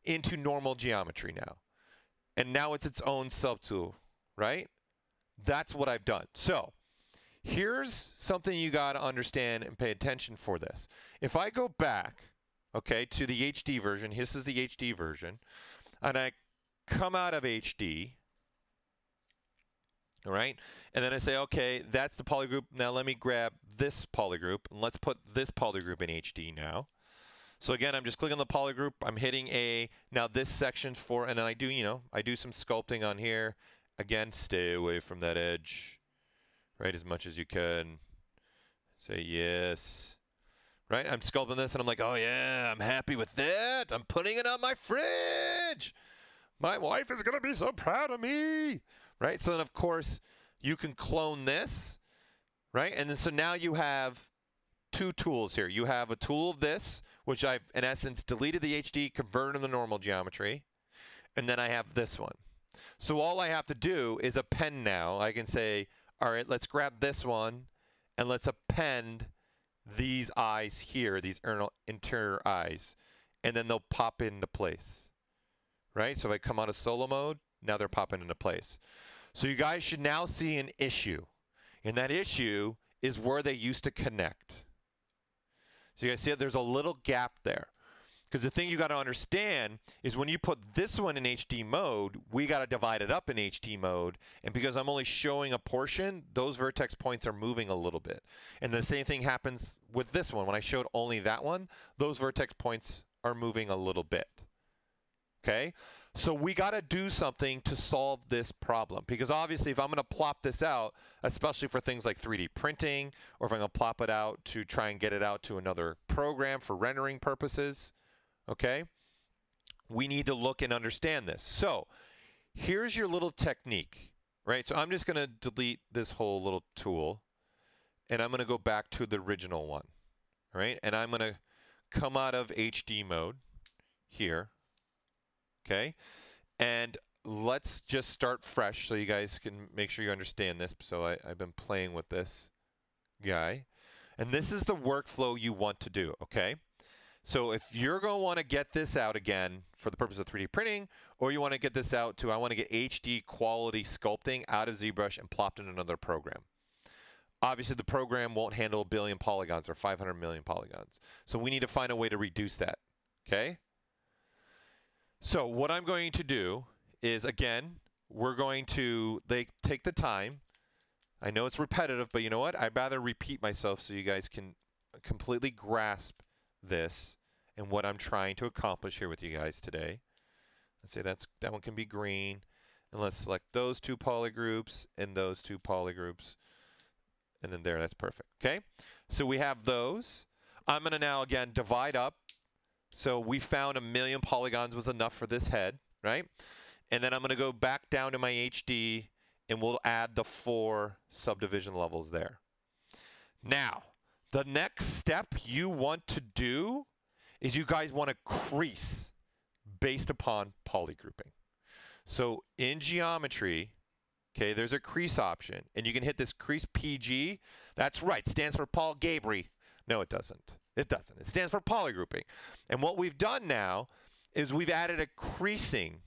into normal geometry now. And now it's its own subtool, right? That's what I've done. So here's something you got to understand and pay attention for this. If I go back, okay, to the HD version, this is the HD version, and I come out of HD, all right, and then I say, okay, that's the polygroup. Now let me grab this polygroup, and let's put this polygroup in HD now. So again, I'm just clicking on the polygroup. I'm hitting A. Now this section for, and then I do, I do some sculpting on here. Again, stay away from that edge, right, as much as you can. Say yes, right? I'm sculpting this, and I'm like, oh yeah, I'm happy with that. I'm putting it on my fridge. My wife is gonna be so proud of me, right? So then, of course, you can clone this, right? And then so now you have two tools here. You have a tool of this, which I've, in essence, deleted the HD, converted to the normal geometry. And then I have this one. So all I have to do is append now. I can say, all right, let's grab this one, and let's append these eyes here, these interior eyes. And then they'll pop into place, right? So if I come out of solo mode, now they're popping into place. So you guys should now see an issue. And that issue is where they used to connect. So you guys see there's a little gap there. Because the thing you got to understand is when you put this one in HD mode, we got to divide it up in HD mode. And because I'm only showing a portion, those vertex points are moving a little bit. And the same thing happens with this one. When I showed only that one, those vertex points are moving a little bit. Okay? So we got to do something to solve this problem. Because obviously if I'm going to plop this out, especially for things like 3D printing, or if I'm going to plop it out to try and get it out to another program for rendering purposes, okay, we need to look and understand this. So here's your little technique, right? So I'm just going to delete this whole little tool, and I'm going to go back to the original one, right? And I'm going to come out of HD mode here, okay? And let's just start fresh so you guys can make sure you understand this. So I've been playing with this guy. And this is the workflow you want to do, okay? So if you're going to want to get this out again for the purpose of 3D printing, or you want to get this out to, I want to get HD quality sculpting out of ZBrush and plopped in another program. Obviously, the program won't handle 1 billion polygons or 500 million polygons. So we need to find a way to reduce that, okay? So what I'm going to do is, again, we're going to take the time. I know it's repetitive, but you know what? I'd rather repeat myself so you guys can completely grasp this and what I'm trying to accomplish here with you guys today. Let's say that one can be green, and let's select those two polygroups and those two polygroups, and then there, that's perfect. Okay, so we have those. I'm going to now again divide up. So we found 1 million polygons was enough for this head, right? And then I'm going to go back down to my HD, and we'll add the 4 subdivision levels there. Now, the next step you want to do is you guys want to crease based upon polygrouping. So in geometry, okay, there's a crease option, and you can hit this crease PG. That's right, stands for Paul Gaboury. No, it doesn't. It doesn't. It stands for polygrouping. And what we've done now is we've added a creasing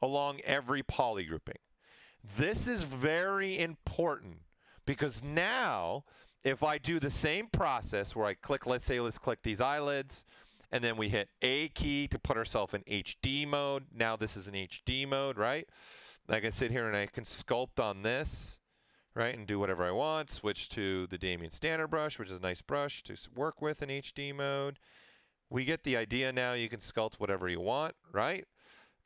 along every polygrouping. This is very important because now if I do the same process where I click, let's click these eyelids, and then we hit A key to put ourselves in HD mode. Now this is in HD mode, right? I can sit here and I can sculpt on this, right, and do whatever I want. Switch to the Damien standard brush, which is a nice brush to work with in HD mode. We get the idea now. You can sculpt whatever you want, right?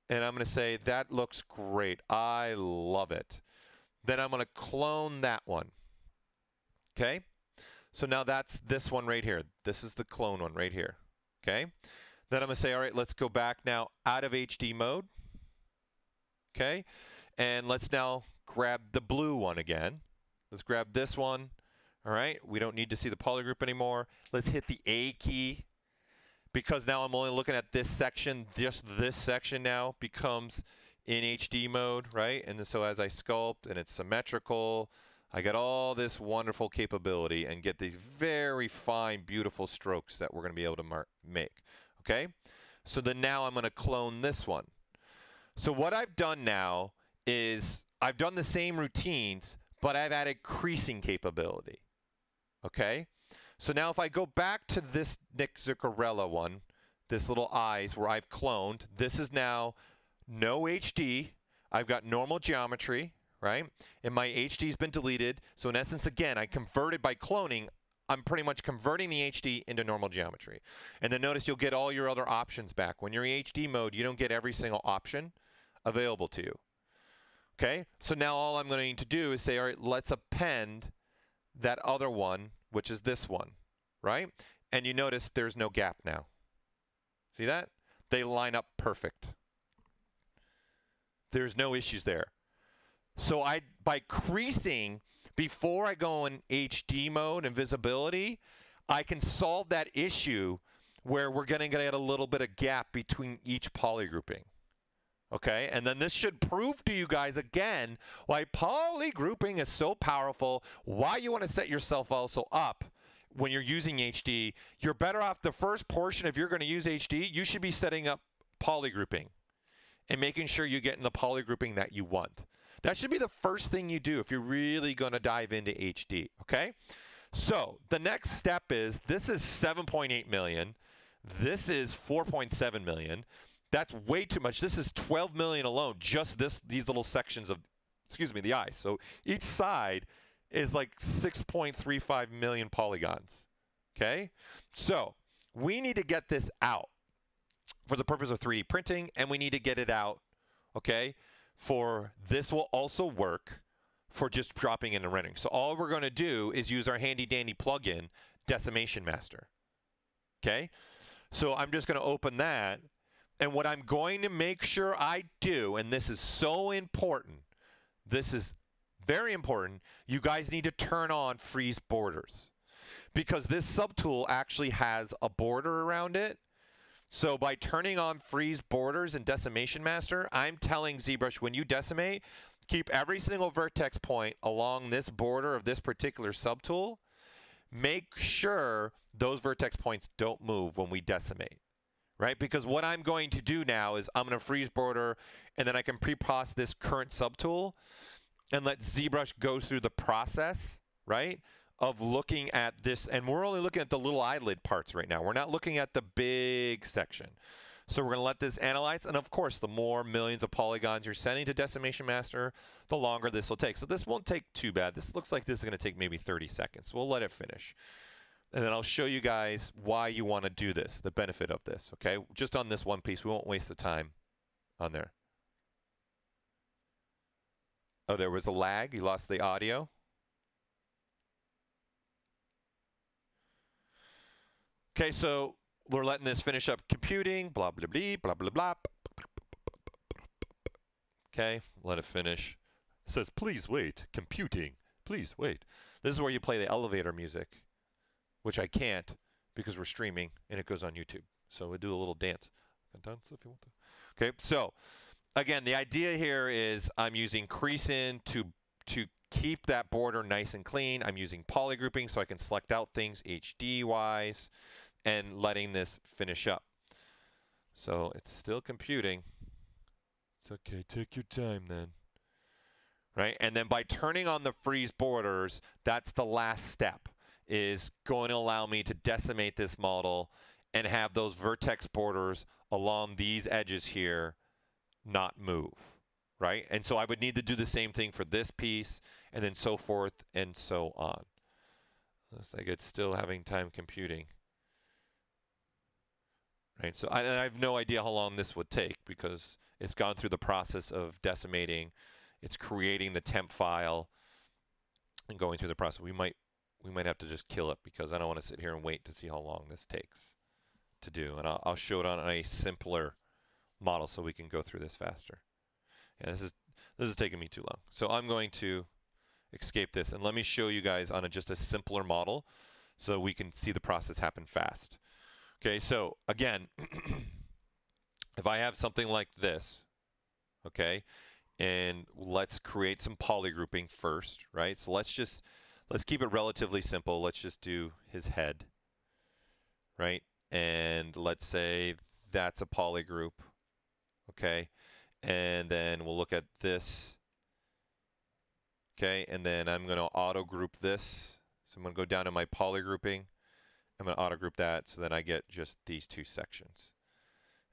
And I'm going to say, that looks great. I love it. Then I'm going to clone that one. Okay? So now that's this one right here. This is the clone one right here. Okay? Then I'm going to say, all right, let's go back now out of HD mode. Okay? And let's now grab the blue one again. Let's grab this one. All right? We don't need to see the polygroup anymore. Let's hit the A key. Because now I'm only looking at this section, just this section now becomes in HD mode, right? And so as I sculpt and it's symmetrical, I get all this wonderful capability and get these very fine, beautiful strokes that we're going to be able to make, okay? So then now I'm going to clone this one. So what I've done now is I've done the same routines, but I've added creasing capability, okay? So now if I go back to this Nick Zuccarello one, this little eyes where I've cloned, this is now no HD. I've got normal geometry, right? And my HD's been deleted. So in essence, again, I converted by cloning. I'm pretty much converting the HD into normal geometry. And then notice you'll get all your other options back. When you're in HD mode, you don't get every single option available to you. Okay? So now all I'm going to need to do is say, all right, let's append that other one, which is this one, right? And you notice there's no gap now. See that? They line up perfect. There's no issues there. So by creasing before I go in HD mode and visibility, I can solve that issue where we're going to get a little bit of gap between each polygrouping. Okay, and then this should prove to you guys again why polygrouping is so powerful, why you want to set yourself also up when you're using HD. You're better off the first portion, if you're going to use HD, you should be setting up polygrouping and making sure you're getting the polygrouping that you want. That should be the first thing you do if you're really going to dive into HD, okay? So the next step is, this is 7.8 million. This is 4.7 million. That's way too much. This is 12 million alone, just these little sections of, excuse me, the eye. So each side is like 6.35 million polygons, okay? So we need to get this out for the purpose of 3D printing, and we need to get it out, okay? For this will also work for just dropping in and rendering. So all we're going to do is use our handy dandy plugin, Decimation Master, okay? So I'm just going to open that, and what I'm going to make sure I do, and this is so important, this is very important, you guys need to turn on freeze borders, because this subtool actually has a border around it. So by turning on freeze borders in Decimation Master, I'm telling ZBrush, when you decimate, keep every single vertex point along this border of this particular subtool. Make sure those vertex points don't move when we decimate, right? Because what I'm going to do now is I'm going to freeze border, and then I can pre-process this current subtool and let ZBrush go through the process, right, of looking at this. And we're only looking at the little eyelid parts right now. We're not looking at the big section. So we're going to let this analyze. And of course, the more millions of polygons you're sending to Decimation Master, the longer this will take. So this won't take too bad. This looks like this is going to take maybe 30 seconds. We'll let it finish. And then I'll show you guys why you want to do this, the benefit of this, okay? Just on this one piece. We won't waste the time on there. Oh, there was a lag. You lost the audio. Okay, so we're letting this finish up computing, blah, blah, blah, blah, blah, blah. Okay, let it finish. It says, please wait, computing, please wait. This is where you play the elevator music, which I can't because we're streaming and it goes on YouTube. So we'll do a little dance. Dance if you want to. Okay, so again, the idea here is I'm using crease in to keep that border nice and clean. I'm using polygrouping so I can select out things HD-wise and letting this finish up. So it's still computing. It's okay, take your time then. Right, and then by turning on the freeze borders, that's the last step, is going to allow me to decimate this model and have those vertex borders along these edges here not move, right? And so I would need to do the same thing for this piece, and then so forth and so on. Looks like it's still having time computing. Right, so I have no idea how long this would take because it's gone through the process of decimating. It's creating the temp file and going through the process. We might have to just kill it because I don't want to sit here and wait to see how long this takes to do. And I'll show it on a simpler model so we can go through this faster. Yeah, this is taking me too long. So I'm going to escape this and let me show you guys on just a simpler model so we can see the process happen fast. Okay, so again, if I have something like this, okay, and let's create some polygrouping first, right? So let's keep it relatively simple. Let's just do his head, right? And let's say that's a polygroup, okay? And then we'll look at this, okay? And then I'm going to auto group this. So I'm going to go down to my polygrouping. I'm going to auto group that so that I get just these two sections.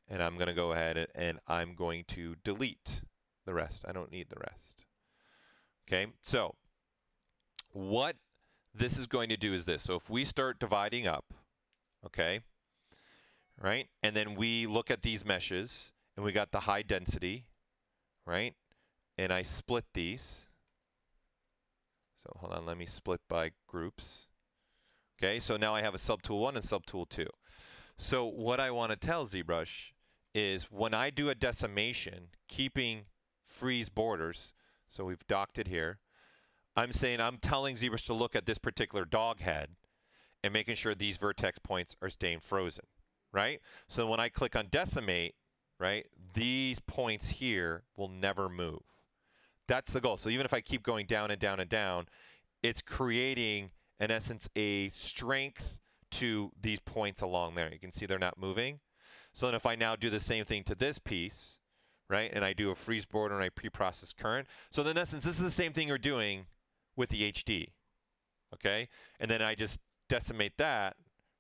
And I'm going to go ahead and I'm going to delete the rest. I don't need the rest. Okay, so what this is going to do is this. So if we start dividing up, okay, right, and then we look at these meshes, and we got the high density, right, and I split these. So hold on, let me split by groups. Okay, so now I have a subtool 1 and subtool 2. So what I want to tell ZBrush is when I do a decimation, keeping freeze borders, so we've docked it here, I'm telling ZBrush to look at this particular dog head and making sure these vertex points are staying frozen, right? So when I click on decimate, right, these points here will never move. That's the goal. So even if I keep going down and down and down, it's creating, in essence, a strength to these points along there. You can see they're not moving. So then if I now do the same thing to this piece, right? And I do a freeze border and I pre-process current. So in essence, this is the same thing you're doing with the HD, okay? And then I just decimate that,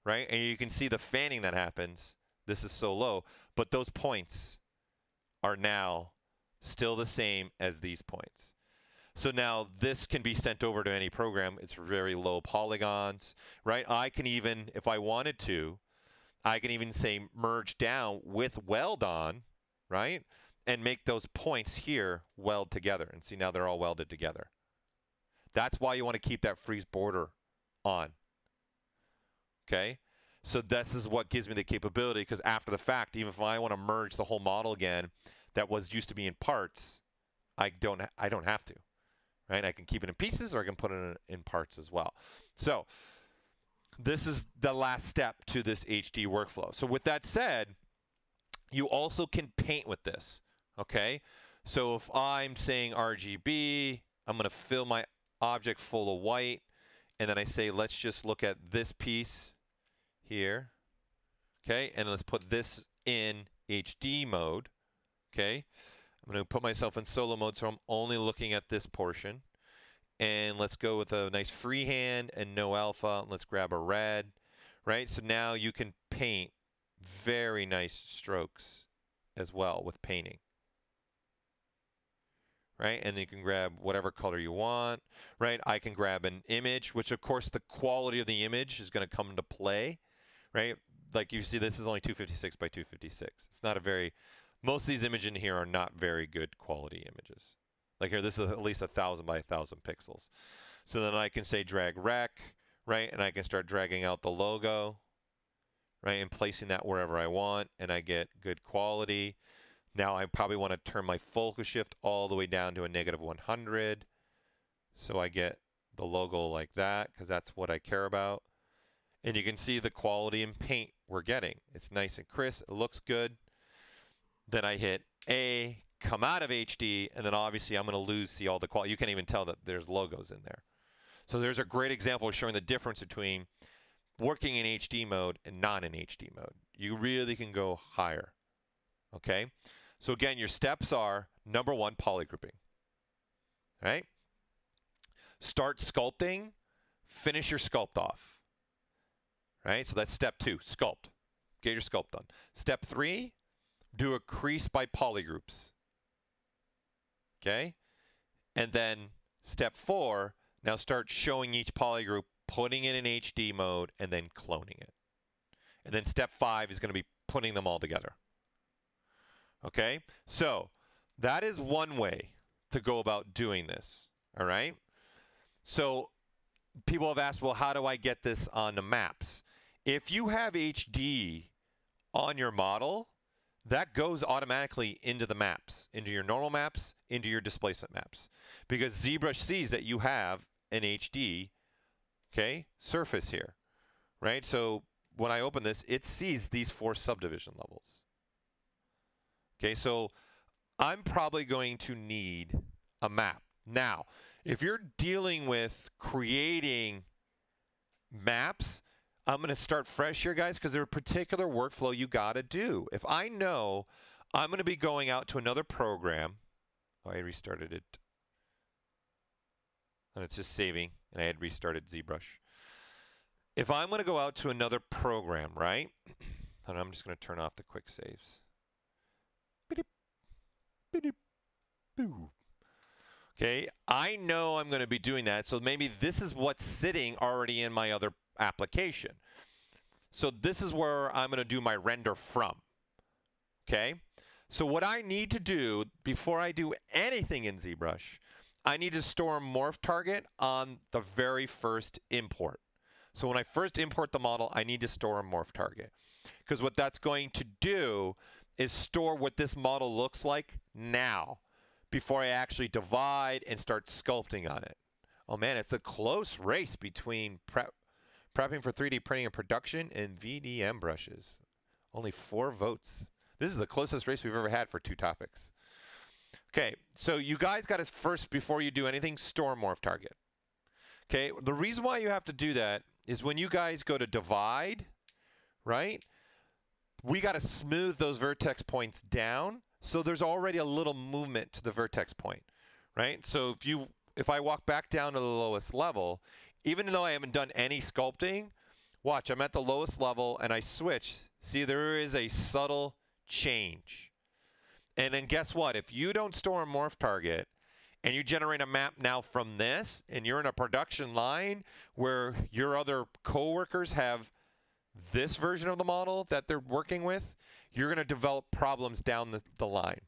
right? And you can see the fanning that happens. This is so low, but those points are now still the same as these points. So now this can be sent over to any program. It's very low polygons, right? I can even, if I wanted to, I can even say merge down with weld on, right? And make those points here weld together. And see, now they're all welded together. That's why you want to keep that freeze border on. Okay? So this is what gives me the capability, because after the fact, even if I want to merge the whole model again that was used to be in parts, I don't have to. Right? I can keep it in pieces, or I can put it in parts as well. So this is the last step to this HD workflow. So with that said, you also can paint with this. Okay? So if I'm saying RGB, I'm going to fill my object full of white, and then I say, let's just look at this piece here. Okay? And let's put this in HD mode. Okay? I'm going to put myself in solo mode, so I'm only looking at this portion. And let's go with a nice freehand and no alpha. Let's grab a red, right? So now you can paint very nice strokes as well with painting, right? And you can grab whatever color you want, right? I can grab an image, which of course the quality of the image is going to come into play, right? Like you see, this is only 256 by 256. It's not a very... Most of these images in here are not very good quality images. Like here, this is at least 1,000 by 1,000 pixels. So then I can say drag rec, right? And I can start dragging out the logo, right? And placing that wherever I want, and I get good quality. Now I probably want to turn my focus shift all the way down to a -100. So I get the logo like that, because that's what I care about. And you can see the quality in paint we're getting. It's nice and crisp. It looks good. Then I hit A, come out of HD, and then obviously I'm going to see all the quality. You can't even tell that there's logos in there. So there's a great example of showing the difference between working in HD mode and not in HD mode. You really can go higher. Okay? So again, your steps are, number one, polygrouping. Right? Start sculpting, finish your sculpt off. Right? So that's step 2, sculpt. Get your sculpt done. Step 3, do a crease by polygroups. Okay? And then step 4, now start showing each polygroup, putting it in HD mode, and then cloning it. And then step 5 is going to be putting them all together. Okay? So that is one way to go about doing this. All right? So people have asked, well, how do I get this on the maps? If you have HD on your model, that goes automatically into the maps, into your normal maps, into your displacement maps. Because ZBrush sees that you have an HD, okay, surface here, right? So when I open this, it sees these 4 subdivision levels. Okay, so I'm probably going to need a map. Now, if you're dealing with creating maps, I'm going to start fresh here, guys, because there's a particular workflow you got to do. If I know I'm going to be going out to another program, oh, I restarted it, and it's just saving, and I had restarted ZBrush. If I'm going to go out to another program, right, and I'm just going to turn off the quick saves. Okay, I know I'm going to be doing that, so maybe this is what's sitting already in my other application. So this is where I'm going to do my render from. Okay, so what I need to do before I do anything in ZBrush, I need to store a morph target on the very first import. So when I first import the model, I need to store a morph target, because what that's going to do is store what this model looks like now before I actually divide and start sculpting on it. Oh man, it's a close race between prepping for 3D printing and production and VDM brushes. Only 4 votes. This is the closest race we've ever had for 2 topics. Okay, so you guys got to first, before you do anything, store morph target. Okay, the reason why you have to do that is when you guys go to divide, right? We got to smooth those vertex points down So there's already a little movement to the vertex point, right? So if I walk back down to the lowest level, even though I haven't done any sculpting, watch, I'm at the lowest level and I switch. See, there is a subtle change. And then guess what? If you don't store a morph target and you generate a map now from this, and you're in a production line where your other coworkers have this version of the model that they're working with, you're going to develop problems down the line.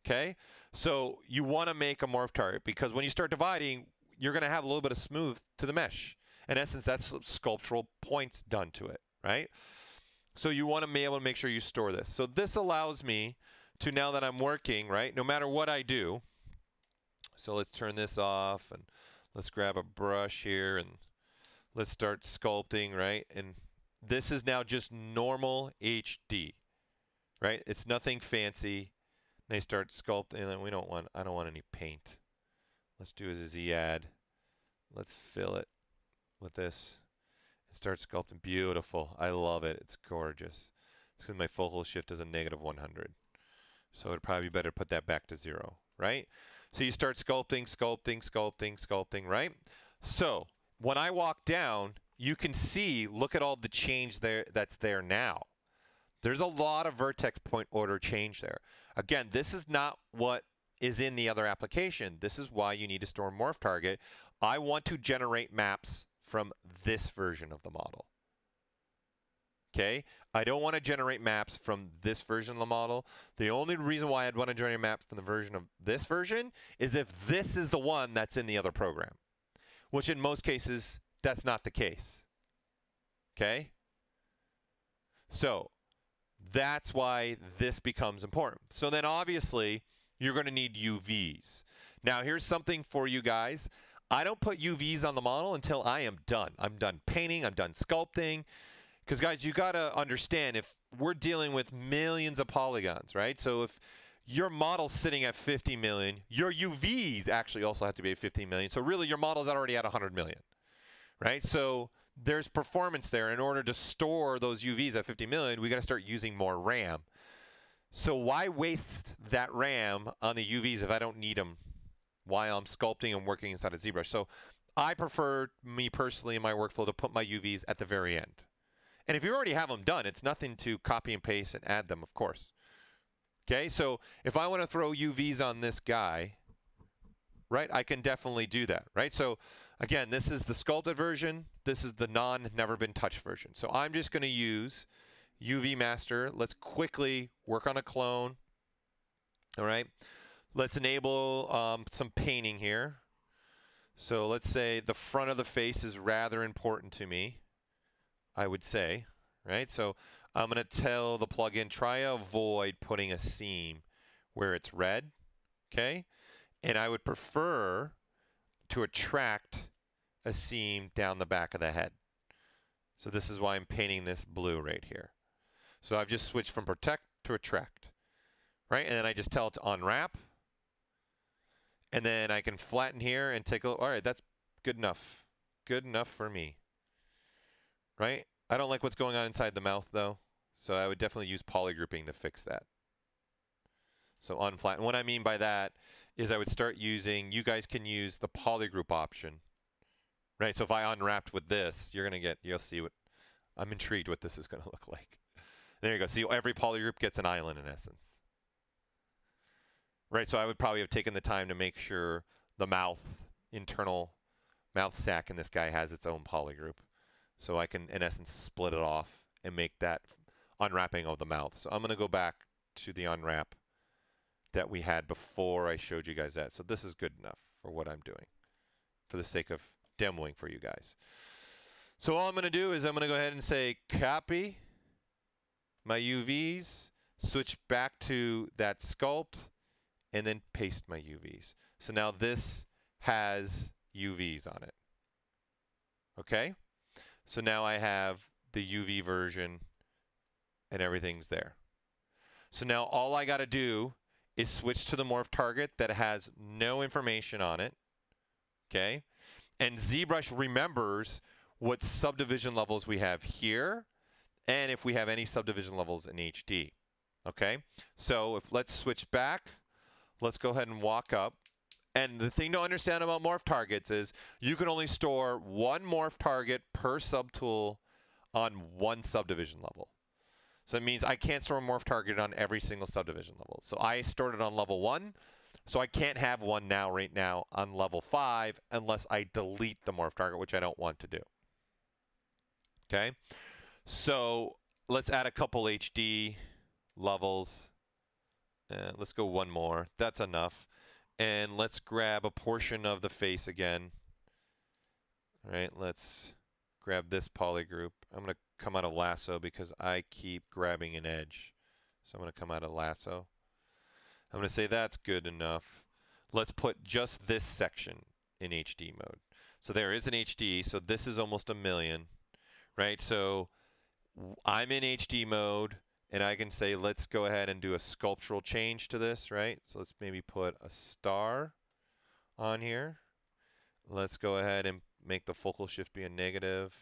Okay? So you want to make a morph target, because when you start dividing, you're going to have a little bit of smooth to the mesh. In essence, that's sculptural points done to it, right? So you want to be able to make sure you store this. So this allows me to, now that I'm working, right, no matter what I do, so let's turn this off and let's grab a brush here and let's start sculpting, right? And this is now just normal HD, right? It's nothing fancy. They start sculpting, and I don't want any paint. Let's do a Z add. Let's fill it with this and start sculpting. Beautiful. I love it. It's gorgeous. It's because my focal shift is a -100. So it'd probably be better to put that back to 0, right? So you start sculpting, sculpting, sculpting, sculpting, right? So when I walk down, you can see, look at all the change that's there now. There's a lot of vertex point order change there. Again, this is not what is in the other application. This is why you need to store morph target. I want to generate maps from this version of the model. Okay? I don't want to generate maps from this version of the model. The only reason why I'd want to generate maps from the version of this version is if this is the one that's in the other program, which in most cases, that's not the case. Okay? So that's why this becomes important. So then obviously, you're going to need UVs. Now here's something for you guys. I don't put UVs on the model until I am done. I'm done painting, I'm done sculpting. Because guys, you got to understand, if we're dealing with millions of polygons, right? So if your model's sitting at 50 million, your UVs actually also have to be at 50 million. So really your model's already at 100 million, right? So there's performance there. In order to store those UVs at 50 million, we got to start using more RAM. So why waste that RAM on the UVs if I don't need them while I'm sculpting and working inside of ZBrush? So I prefer, me personally, in my workflow, to put my UVs at the very end. And if you already have them done, it's nothing to copy and paste and add them, of course. Okay, so if I want to throw UVs on this guy, right, I can definitely do that, right? So again, this is the sculpted version. This is the never been touched version. So I'm just going to use UV master. Let's quickly work on a clone. All right, let's enable some painting here. So let's say the front of the face is rather important to me, I would say, right? So I'm going to tell the plugin, try to avoid putting a seam where it's red, okay? And I would prefer to attract a seam down the back of the head. So this is why I'm painting this blue right here. So I've just switched from protect to attract, right? And then I just tell it to unwrap. And then I can flatten here and take a look. All right, that's good enough. Good enough for me. Right? I don't like what's going on inside the mouth though. So I would definitely use polygrouping to fix that. So unflatten. What I mean by that is I would start using, you guys can use the polygroup option. Right? So if I unwrapped with this, you'll see what, I'm intrigued what this is going to look like. There you go. See, every polygroup gets an island in essence. Right? So I would probably have taken the time to make sure the internal mouth sac in this guy has its own polygroup. So I can, in essence, split it off and make that unwrapping of the mouth. So I'm going to go back to the unwrap that we had before I showed you guys that. So this is good enough for what I'm doing for the sake of demoing for you guys. So all I'm going to do is I'm going to go ahead and say copy my UVs, switch back to that sculpt, and then paste my UVs. So now this has UVs on it. Okay? So now I have the UV version and everything's there. So now all I got to do is switch to the morph target that has no information on it. Okay? And ZBrush remembers what subdivision levels we have here and if we have any subdivision levels in HD. Okay, so let's switch back. Let's go ahead and walk up. And the thing to understand about morph targets is you can only store one morph target per subtool on one subdivision level. So it means I can't store a morph target on every single subdivision level. So I stored it on level 1, so I can't have one right now on level 5 unless I delete the morph target, which I don't want to do. Okay, so let's add a couple HD levels. Let's go one more. That's enough. And let's grab a portion of the face again. All right, let's grab this poly group. I'm going to come out of lasso because I keep grabbing an edge. So I'm going to come out of lasso. I'm going to say that's good enough. Let's put just this section in HD mode. So there is an HD, so this is almost 1,000,000, right? So I'm in HD mode, and I can say let's go ahead and do a sculptural change to this, right? So let's maybe put a star on here. Let's go ahead and make the focal shift be a negative.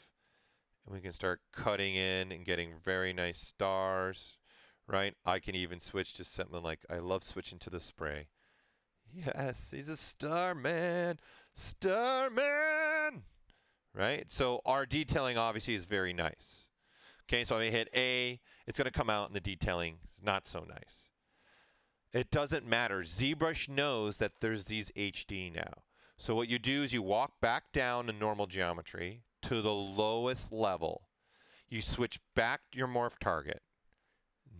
And we can start cutting in and getting very nice stars, right? I can even switch to something like, I love switching to the spray. Yes, he's a star man, right? So our detailing obviously is very nice. Okay, so I hit A, it's going to come out and the detailing is not so nice. It doesn't matter. ZBrush knows that there's these HD now. So what you do is you walk back down in normal geometry to the lowest level. You switch back your morph target.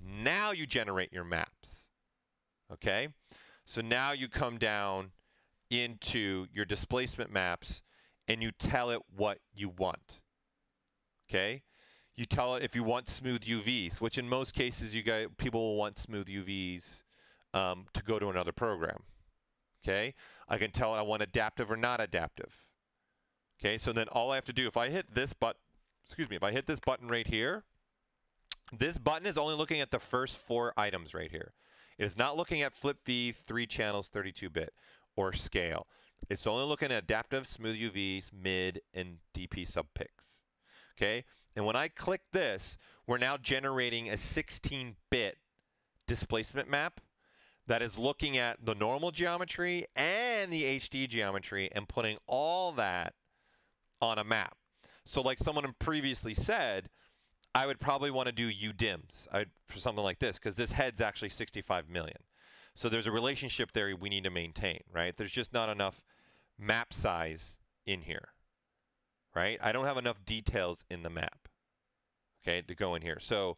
Now you generate your maps. Okay? So now you come down into your displacement maps and you tell it what you want. Okay? You tell it if you want smooth UVs, which in most cases people will want smooth UVs to go to another program. Okay? I can tell it I want adaptive or not adaptive. Okay, so then all I have to do, if I hit this button, if I hit this button right here, this button is only looking at the first 4 items right here. It is not looking at flip V, 3 channels, 32-bit, or scale. It's only looking at adaptive, smooth UVs, mid, and DP subpix. Okay, and when I click this, we're now generating a 16-bit displacement map that is looking at the normal geometry and the HD geometry and putting all that on a map. So like someone previously said, I would probably want to do UDIMs for something like this because this head's actually 65 million. So there's a relationship there we need to maintain, right? There's just not enough map size in here, right? I don't have enough details in the map, okay, to go in here. So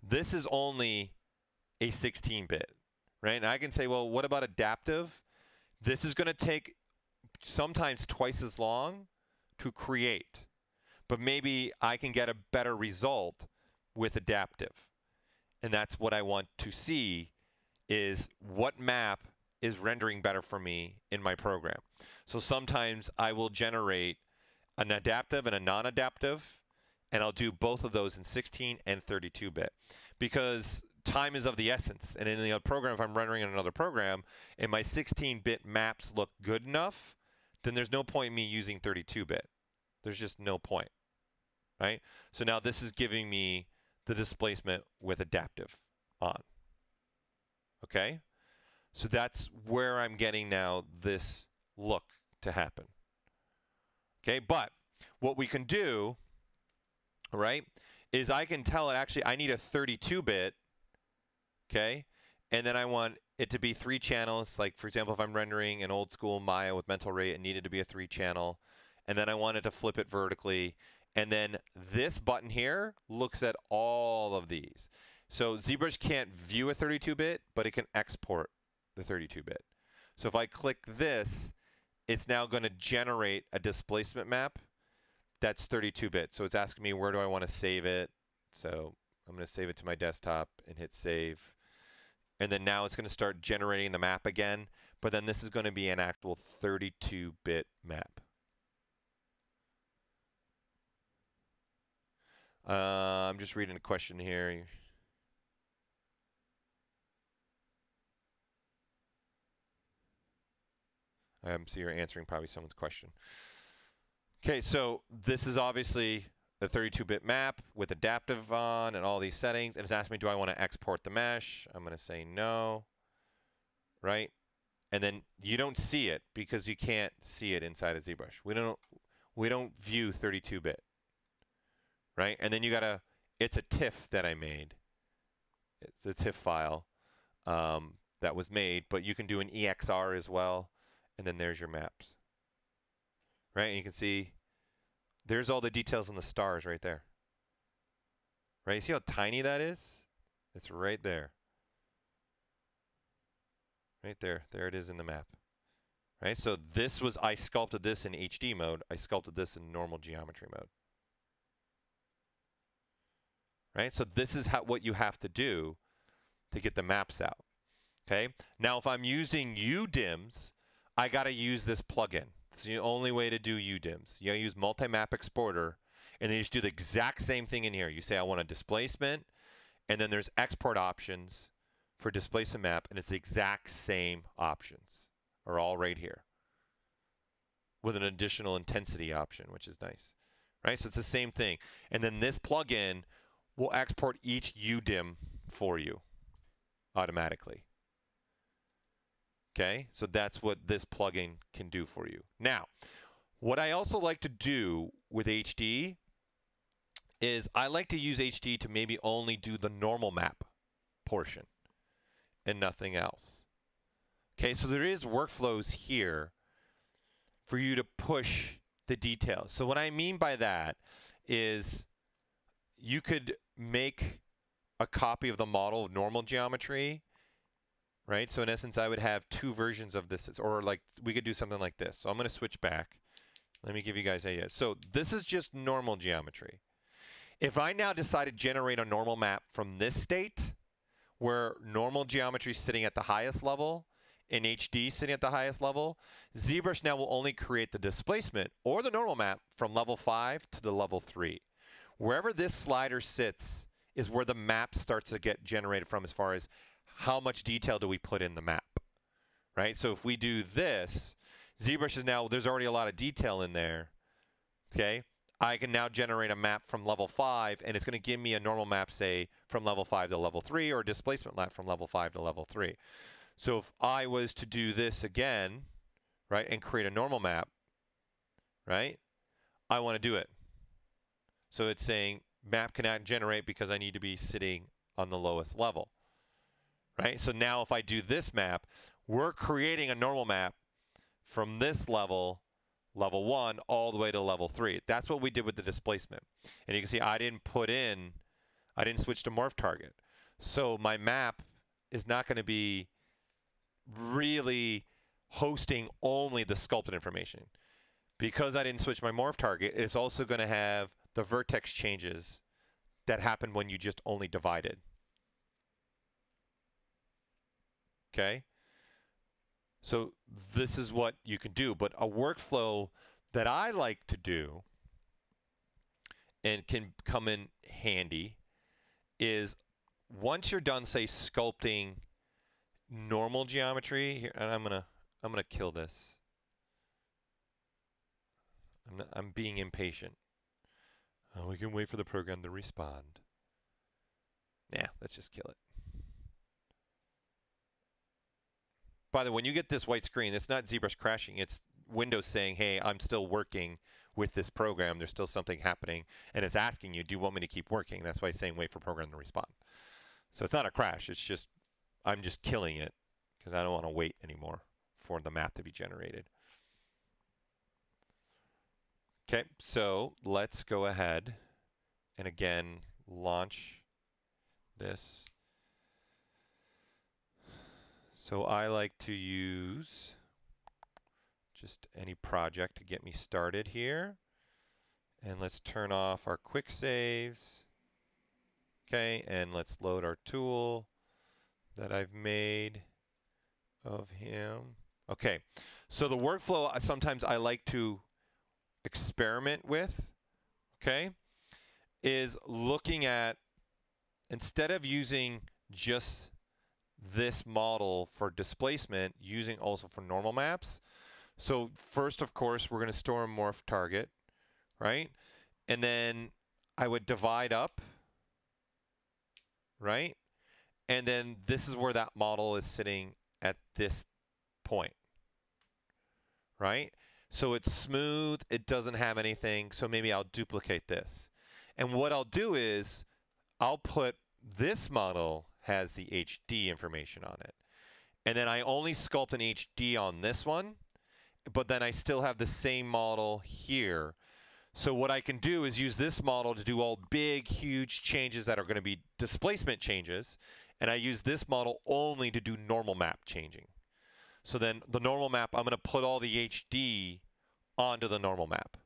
this is only a 16-bit, right? And I can say, well, what about adaptive? This is going to take sometimes twice as long to create, but maybe I can get a better result with adaptive. And that's what I want to see is what map is rendering better for me in my program. So sometimes I will generate an adaptive and a non-adaptive, and I'll do both of those in 16 and 32-bit because time is of the essence. And in the other program, if I'm rendering in another program and my 16-bit maps look good enough, then there's no point in me using 32-bit. There's just no point, right? So now this is giving me the displacement with adaptive on. Okay? So that's where I'm getting now this look to happen. Okay, but what we can do, right, is I can tell it actually I need a 32-bit, okay, and then I want it to be 3 channels. Like, for example, if I'm rendering an old school Maya with mental rate, it needed to be a 3-channel. And then I wanted to flip it vertically. And then this button here looks at all of these. So ZBrush can't view a 32-bit, but it can export the 32-bit. So if I click this, it's now going to generate a displacement map that's 32-bit. So it's asking me where do I want to save it. So I'm going to save it to my desktop and hit save. And then now it's going to start generating the map again. But then this is going to be an actual 32-bit map. I'm just reading a question here. So you're answering probably someone's question. Okay, so this is obviously a 32-bit map with adaptive on and all these settings, and it's asking me, do I want to export the mesh? I'm going to say no, right? And then you don't see it because you can't see it inside of ZBrush. We don't view 32-bit, right? And then you gotta, it's a TIFF that I made. It's a TIFF file that was made, but you can do an EXR as well, and then there's your maps, right? And you can see there's all the details in the stars right there, right? You see how tiny that is? It's right there. Right there. There it is in the map. Right? So this was, I sculpted this in HD mode. I sculpted this in normal geometry mode. Right? So this is what you have to do to get the maps out. Okay? Now if I'm using UDIMs, I got to use this plugin. It's the only way to do UDIMs. You got to use multi-map exporter, and then you just do the exact same thing in here. You say I want a displacement, and then there's export options for displacement map, and it's the exact same options are all right here with an additional intensity option, which is nice, right? So it's the same thing. And then this plugin will export each UDIM for you automatically. Okay, so that's what this plugin can do for you. Now, what I also like to do with HD is I like to use HD to maybe only do the normal map portion and nothing else. Okay, so there is workflows here for you to push the details. So what I mean by that is you could make a copy of the model of normal geometry, right? So in essence, I would have two versions of this, or like we could do something like this. So I'm going to switch back. Let me give you guys ideas. So this is just normal geometry. If I now decide to generate a normal map from this state, where normal geometry is sitting at the highest level, and HD sitting at the highest level, ZBrush now will only create the displacement or the normal map from level 5 to the level 3. Wherever this slider sits is where the map starts to get generated from as far as how much detail do we put in the map, right? So if we do this, ZBrush is now, there's already a lot of detail in there, okay? I can now generate a map from level 5, and it's going to give me a normal map, say, from level 5 to level 3, or a displacement map from level 5 to level 3. So if I was to do this again, right, and create a normal map, right, I want to do it. So it's saying map cannot generate because I need to be sitting on the lowest level, right? So now if I do this map, we're creating a normal map from this level, level 1, all the way to level 3. That's what we did with the displacement. And you can see I didn't switch to morph target. So my map is not going to be really hosting only the sculpted information. Because I didn't switch my morph target, it's also going to have the vertex changes that happen when you just only divided. Okay? So this is what you can do. But a workflow that I like to do and can come in handy is once you're done, say, sculpting normal geometry here, and I'm gonna kill this. I'm being impatient. Oh, we can wait for the program to respond. Nah, let's just kill it. By the way, when you get this white screen, it's not ZBrush crashing. It's Windows saying, hey, I'm still working with this program. There's still something happening. And it's asking you, do you want me to keep working? That's why it's saying wait for program to respond. So it's not a crash. It's just, I'm just killing it because I don't want to wait anymore for the map to be generated. Okay, so let's go ahead and again launch this. So I like to use just any project to get me started here. And let's turn off our quick saves. Okay, and let's load our tool that I've made of him. Okay, so the workflow sometimes I like to experiment with, okay, is looking at, instead of using just this model for displacement, using also for normal maps. So first, of course, we're going to store a morph target, right? And then I would divide up, right? And then this is where that model is sitting at this point, right? So it's smooth, it doesn't have anything, so maybe I'll duplicate this. And what I'll do is I'll put this model has the HD information on it. And then I only sculpt an HD on this one, but then I still have the same model here. So what I can do is use this model to do all big, huge changes that are going to be displacement changes. And I use this model only to do normal map changing. So then the normal map, I'm going to put all the HD onto the normal map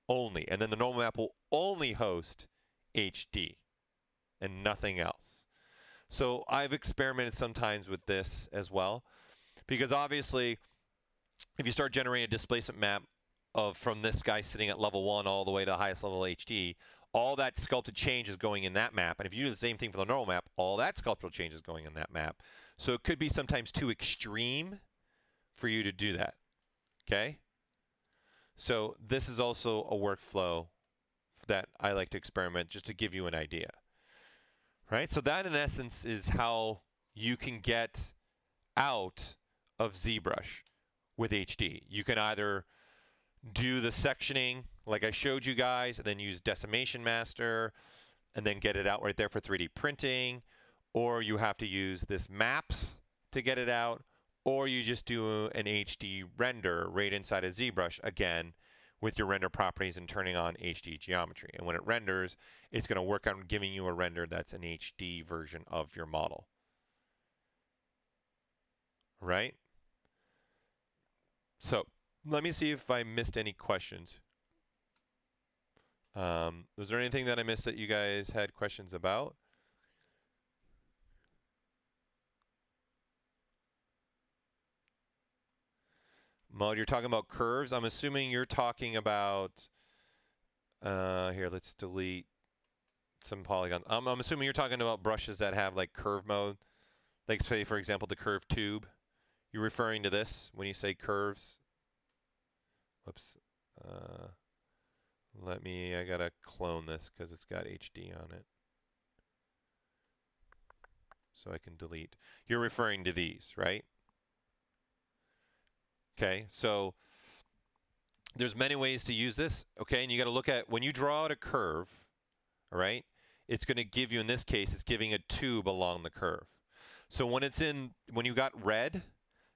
only. And then the normal map will only host HD and nothing else. So I've experimented sometimes with this as well, because obviously if you start generating a displacement map of from this guy sitting at level 1 all the way to the highest level HD, all that sculpted change is going in that map. And if you do the same thing for the normal map, all that sculptural change is going in that map. So it could be sometimes too extreme for you to do that. Okay? So this is also a workflow that I like to experiment just to give you an idea. Right? So that in essence is how you can get out of ZBrush with HD. You can either do the sectioning like I showed you guys and then use Decimation Master and then get it out right there for 3D printing, or you have to use this maps to get it out, or you just do an HD render right inside of ZBrush again with your render properties and turning on HD geometry. And when it renders, it's going to work on giving you a render that's an HD version of your model. Right? So let me see if I missed any questions. Was there anything that I missed that you guys had questions about? Maud, you're talking about curves. I'm assuming you're talking about, here, let's delete some polygons. I'm assuming you're talking about brushes that have like curve mode. Like say, for example, the curve tube. You're referring to this when you say curves? Whoops. I gotta clone this because it's got HD on it. So I can delete. You're referring to these, right? Okay, so there's many ways to use this, okay? And you got to look at, when you draw out a curve, all right, it's going to give you, in this case, it's giving a tube along the curve. So when you got red,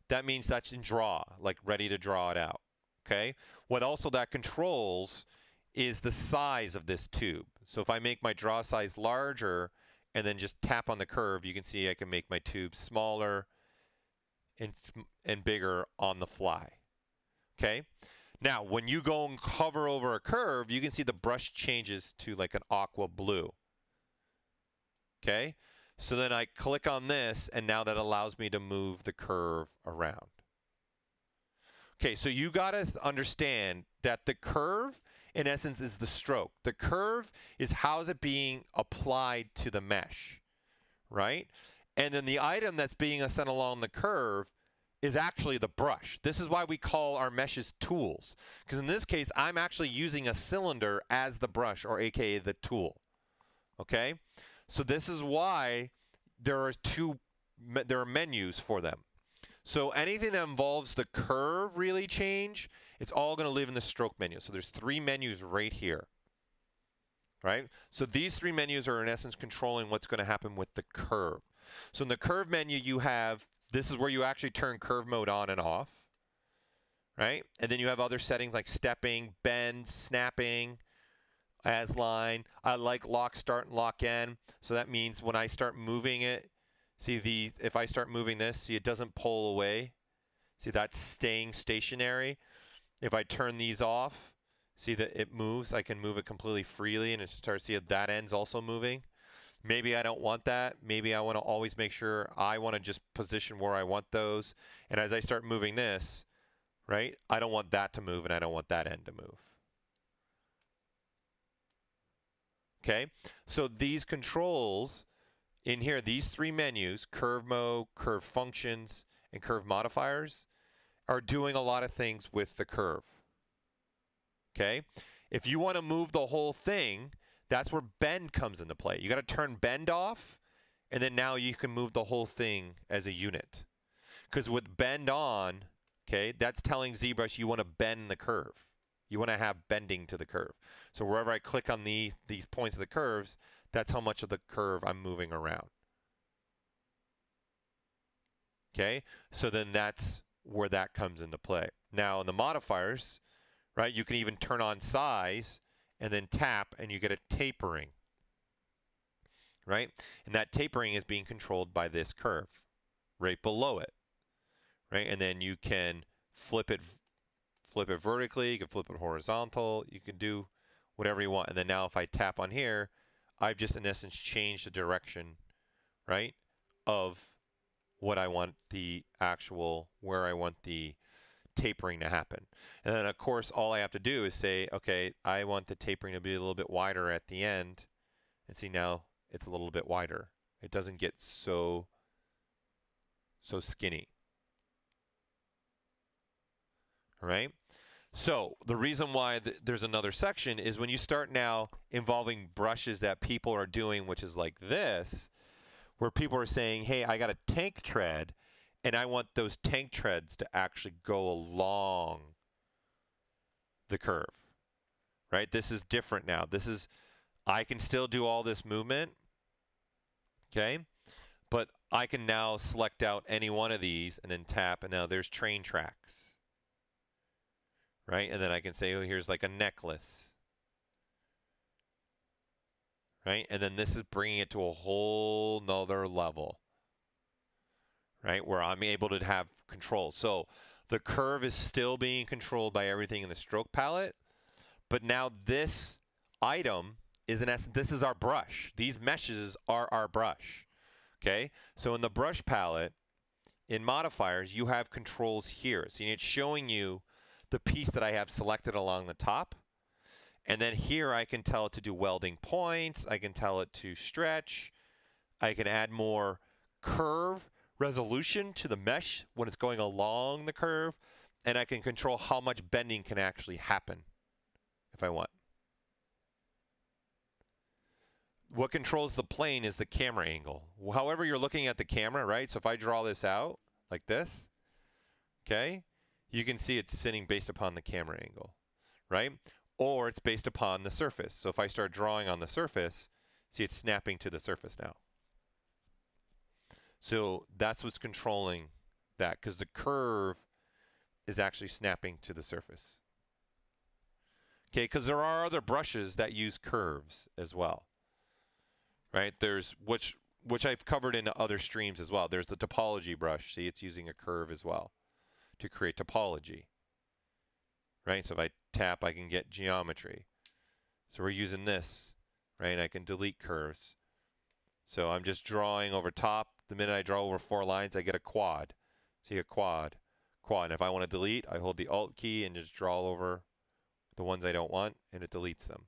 that means that's in draw, like ready to draw it out, okay? What also that controls is the size of this tube. So if I make my draw size larger and then just tap on the curve, you can see I can make my tube smaller and bigger on the fly. Okay? Now, when you go and hover over a curve, you can see the brush changes to like an aqua blue. Okay? So then I click on this, and now that allows me to move the curve around. Okay, so you got to understand that the curve, in essence, is the stroke. The curve is how is it being applied to the mesh, right? And then the item that's being sent along the curve is actually the brush. This is why we call our meshes tools. Because in this case, I'm actually using a cylinder as the brush, or AKA the tool. Okay? So this is why there are menus for them. So anything that involves the curve really change, it's all going to live in the stroke menu. So there's 3 menus right here. Right? So these 3 menus are in essence controlling what's going to happen with the curve. So in the curve menu you have, this is where you actually turn curve mode on and off, right? And then you have other settings like stepping, bend, snapping, as line. I like lock start and lock end. So that means when I start moving it, see if I start moving this, see it doesn't pull away. See that's staying stationary. If I turn these off, see that it moves. I can move it completely freely and it starts to see if that end's also moving. Maybe I don't want that. Maybe I want to always make sure I want to just position where I want those. And as I start moving this, right, I don't want that to move and I don't want that end to move. Okay, so these controls in here, these 3 menus, curve mode, curve functions, and curve modifiers, are doing a lot of things with the curve. Okay, if you want to move the whole thing, That's where bend comes into play. You got to turn bend off, and then now you can move the whole thing as a unit. Because with bend on, okay, that's telling ZBrush you want to bend the curve. You want to have bending to the curve. So wherever I click on these points of the curves, that's how much of the curve I'm moving around. Okay, so then that's where that comes into play. Now in the modifiers, right, you can even turn on size and then tap and you get a tapering, right? And that tapering is being controlled by this curve right below it, right? And then you can flip it vertically, you can flip it horizontal, you can do whatever you want. And then now if I tap on here, I've just in essence changed the direction, right, of what I want the actual, where I want the tapering to happen. And then of course all I have to do is say, okay, I want the tapering to be a little bit wider at the end, and see now it's a little bit wider. It doesn't get so skinny. All right? So the reason why there's another section is when you start now involving brushes that people are doing, which is like this, where people are saying, hey, I got a tank tread, and I want those tank treads to actually go along the curve, right? This is different now. This is, I can still do all this movement, okay? But I can now select out any one of these and then tap, and now there's train tracks, right? And then I can say, oh, here's like a necklace. Right? And then this is bringing it to a whole nother level, right? Where I'm able to have control. So the curve is still being controlled by everything in the stroke palette, but now this item is in essence, this is our brush. These meshes are our brush, okay? So in the brush palette, in modifiers, you have controls here. So it's showing you the piece that I have selected along the top. And then here I can tell it to do welding points, I can tell it to stretch, I can add more curve resolution to the mesh when it's going along the curve, and I can control how much bending can actually happen if I want. What controls the plane is the camera angle. However you're looking at the camera, right? So if I draw this out like this, okay, you can see it's sitting based upon the camera angle, right? Or it's based upon the surface. So if I start drawing on the surface, see it's snapping to the surface now. So that's what's controlling that, because the curve is actually snapping to the surface. Okay, because there are other brushes that use curves as well, right? There's, which I've covered in other streams as well. There's the topology brush. See, it's using a curve as well to create topology. Right, so if I tap, I can get geometry. So we're using this, right? I can delete curves. So I'm just drawing over top. The minute I draw over 4 lines, I get a quad. See, a quad. And if I want to delete, I hold the Alt key and just draw over the ones I don't want, and it deletes them.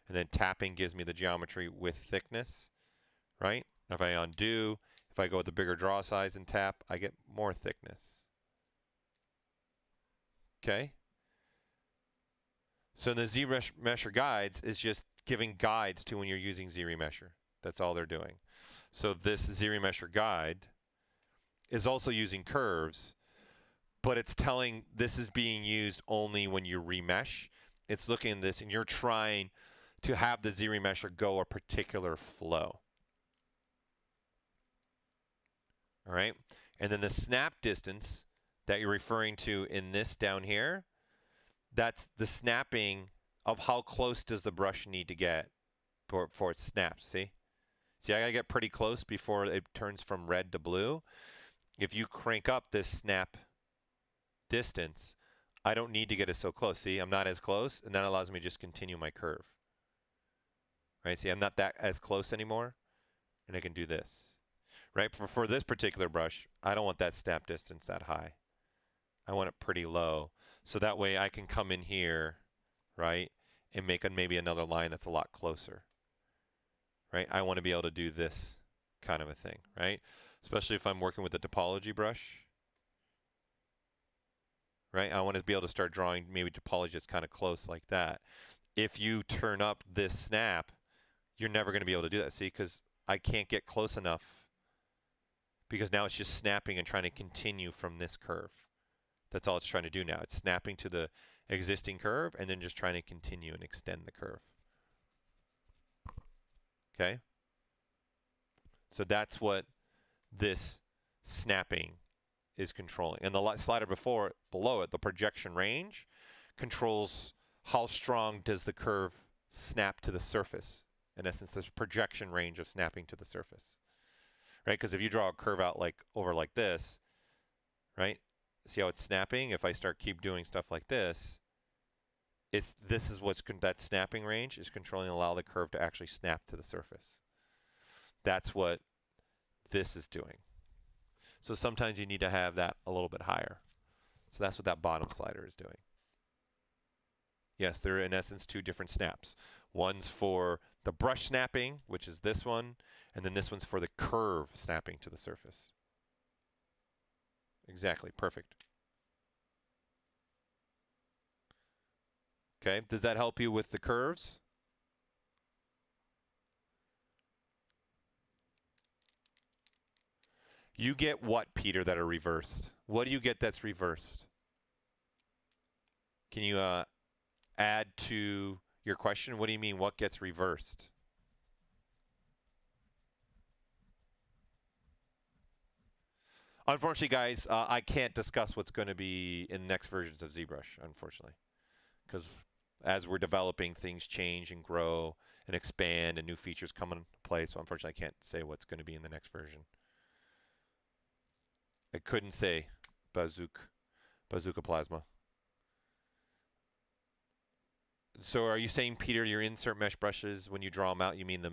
And then tapping gives me the geometry with thickness, right? If I undo, if I go with the bigger draw size and tap, I get more thickness. Okay, so the ZRemesher guides is just giving guides to when you're using ZRemesher. That's all they're doing. So this ZRemesher guide is also using curves, but it's telling this is being used only when you remesh. It's looking at this and you're trying to have the ZRemesher go a particular flow. All right, and then the snap distance that you're referring to in this down here, that's the snapping of how close does the brush need to get before it snaps, see? See, I gotta get pretty close before it turns from red to blue. If you crank up this snap distance, I don't need to get it so close. See, I'm not as close, and that allows me to just continue my curve. Right, see, I'm not that as close anymore, and I can do this. Right, for this particular brush, I don't want that snap distance that high. I want it pretty low, so that way I can come in here, right, and make maybe another line that's a lot closer, right? I want to be able to do this kind of a thing, right? Especially if I'm working with the topology brush, right? I want to be able to start drawing maybe topology that's kind of close like that. if you turn up this snap, you're never going to be able to do that. See, because I can't get close enough because now it's just snapping and trying to continue from this curve. That's all it's trying to do now. It's snapping to the existing curve and then just trying to continue and extend the curve. Okay? So that's what this snapping is controlling. And the slider below it, the projection range, controls how strong does the curve snap to the surface. In essence, this projection range of snapping to the surface. Right? Because if you draw a curve out over like this, right? See how it's snapping? If I keep doing stuff like this, this is that snapping range is controlling allow the curve to actually snap to the surface. That's what this is doing. So sometimes you need to have that a little bit higher. So that's what that bottom slider is doing. Yes, they're in essence two different snaps. One's for the brush snapping, which is this one, and then this one's for the curve snapping to the surface. Exactly, perfect. Okay, does that help you with the curves? You get what, Peter, that are reversed? What do you get that's reversed? Can you add to your question? What do you mean, what gets reversed? Unfortunately, guys, I can't discuss what's going to be in the next versions of ZBrush, unfortunately. Because as we're developing, things change and grow and expand and new features come into play. So unfortunately, I can't say what's going to be in the next version. I couldn't say bazooka plasma. So are you saying, Peter, your insert mesh brushes, when you draw them out, you mean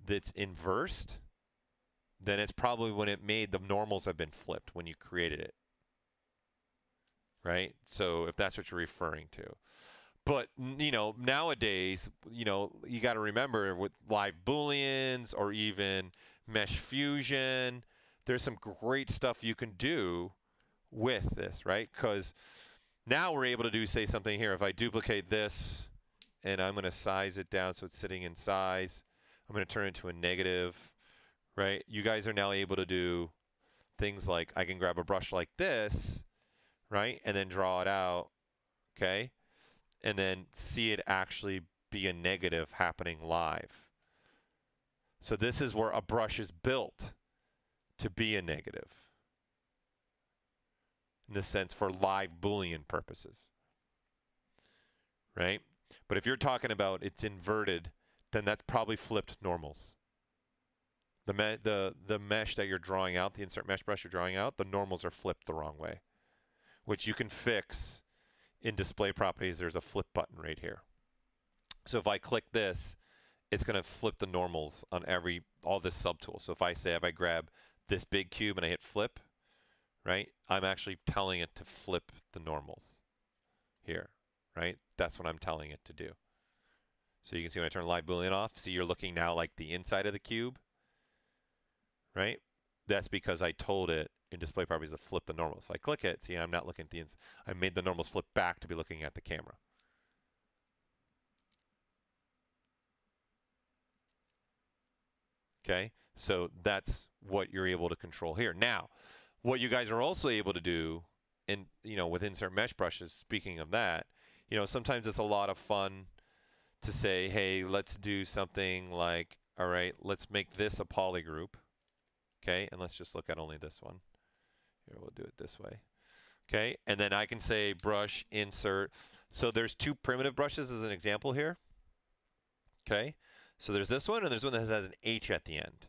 that's inversed? Then it's probably when it made the normals have been flipped when you created it. Right? So if that's what you're referring to. But, you know, nowadays, you know, you got to remember with live booleans or even mesh fusion, there's some great stuff you can do with this, right? Because now we're able to do, say, something here. If I duplicate this and I'm going to size it down so it's sitting in size, I'm going to turn it into a negative, right? You guys are now able to do things like I can grab a brush like this, right? And then draw it out, okay? And then see it actually be a negative happening live. So this is where a brush is built to be a negative. In this sense, for live Boolean purposes. Right? But if you're talking about it's inverted, then that's probably flipped normals. The mesh that you're drawing out, the insert mesh brush you're drawing out, the normals are flipped the wrong way. Which you can fix in display properties. There's a flip button right here. So if I click this, it's going to flip the normals on all this subtool. So if I grab this big cube and I hit flip, right? I'm actually telling it to flip the normals here, right? That's what I'm telling it to do. So you can see when I turn live Boolean off, see you're looking now like the inside of the cube, right? That's because I told it in display properties to flip the normals. So I click it, see I'm not looking at the inside. I made the normals flip back to be looking at the camera. Okay, so that's what you're able to control here. Now, what you guys are also able to do, with insert mesh brushes, speaking of that, sometimes it's a lot of fun to say, hey, let's do something like, all right, let's make this a poly group. Okay, and let's just look at only this one. Here, we'll do it this way. Okay, and then I can say brush, insert. So there's two primitive brushes as an example here. Okay, so there's this one, and there's one that has an H at the end.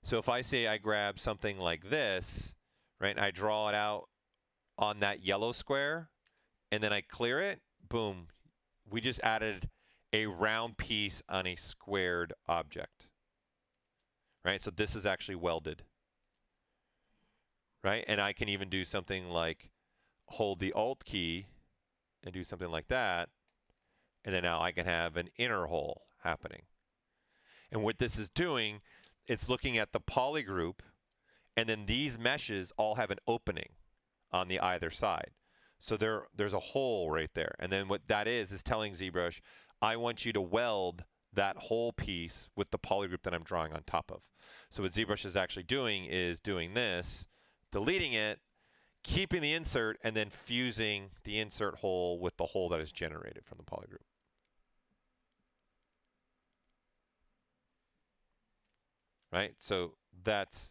So if I say I grab something like this, right, and I draw it out on that yellow square, and then I clear it, boom, we just added a round piece on a squared object. Right, so this is actually welded. Right, and I can even do something like hold the Alt key and do something like that, and then now I can have an inner hole happening. And what this is doing, it's looking at the poly group, and then these meshes all have an opening on the either side. So there's a hole right there. And then what that is telling ZBrush, I want you to weld that whole piece with the poly group that I'm drawing on top of. So what ZBrush is actually doing is doing this, deleting it, keeping the insert, and then fusing the insert hole with the hole that is generated from the poly group. Right? So that's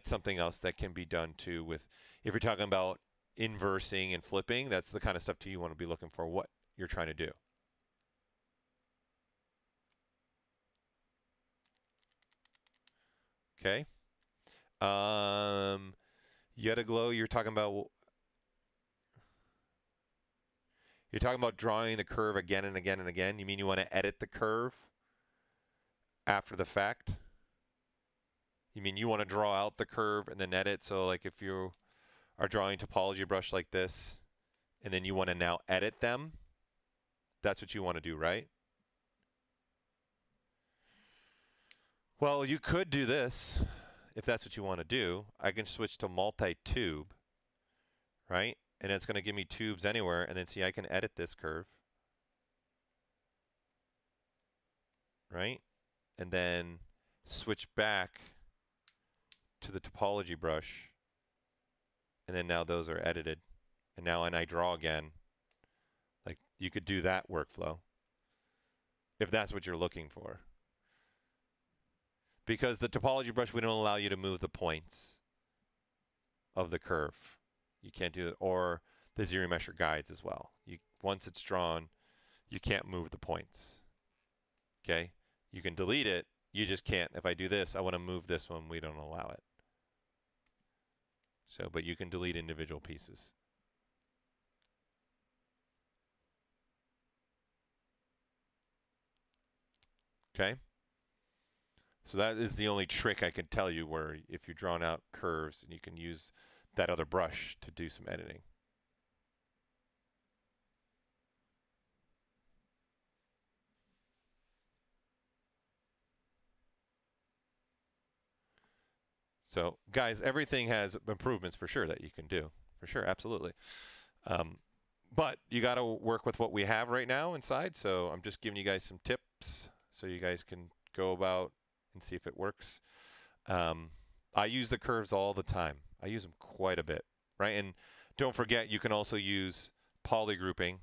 something else that can be done too with, if you're talking about inversing and flipping, that's the kind of stuff too you want to be looking for what you're trying to do. Okay. Yet aglow, you're talking about drawing the curve again and again and again. You mean you want to edit the curve after the fact? You mean you want to draw out the curve and then edit? So like if you are drawing topology brush like this, and then you want to now edit them, that's what you want to do, right? Well, you could do this if that's what you want to do. I can switch to multi-tube, right? And it's going to give me tubes anywhere, and then see I can edit this curve, right? And then switch back to the topology brush, and then now those are edited. And now when I draw again, like you could do that workflow if that's what you're looking for. Because the topology brush, we don't allow you to move the points of the curve. You can't do it, or the ZRemesher guides as well. Once it's drawn, you can't move the points. Okay? You can delete it, you just can't. If I do this, I want to move this one, we don't allow it. So, but you can delete individual pieces. Okay? So that is the only trick I can tell you, where if you're drawing out curves, and you can use that other brush to do some editing. So guys, everything has improvements for sure that you can do. For sure, absolutely. But you got to work with what we have right now inside. So I'm just giving you guys some tips so you guys can go about and see if it works. I use the curves all the time. I use them quite a bit, right? And don't forget, you can also use polygrouping,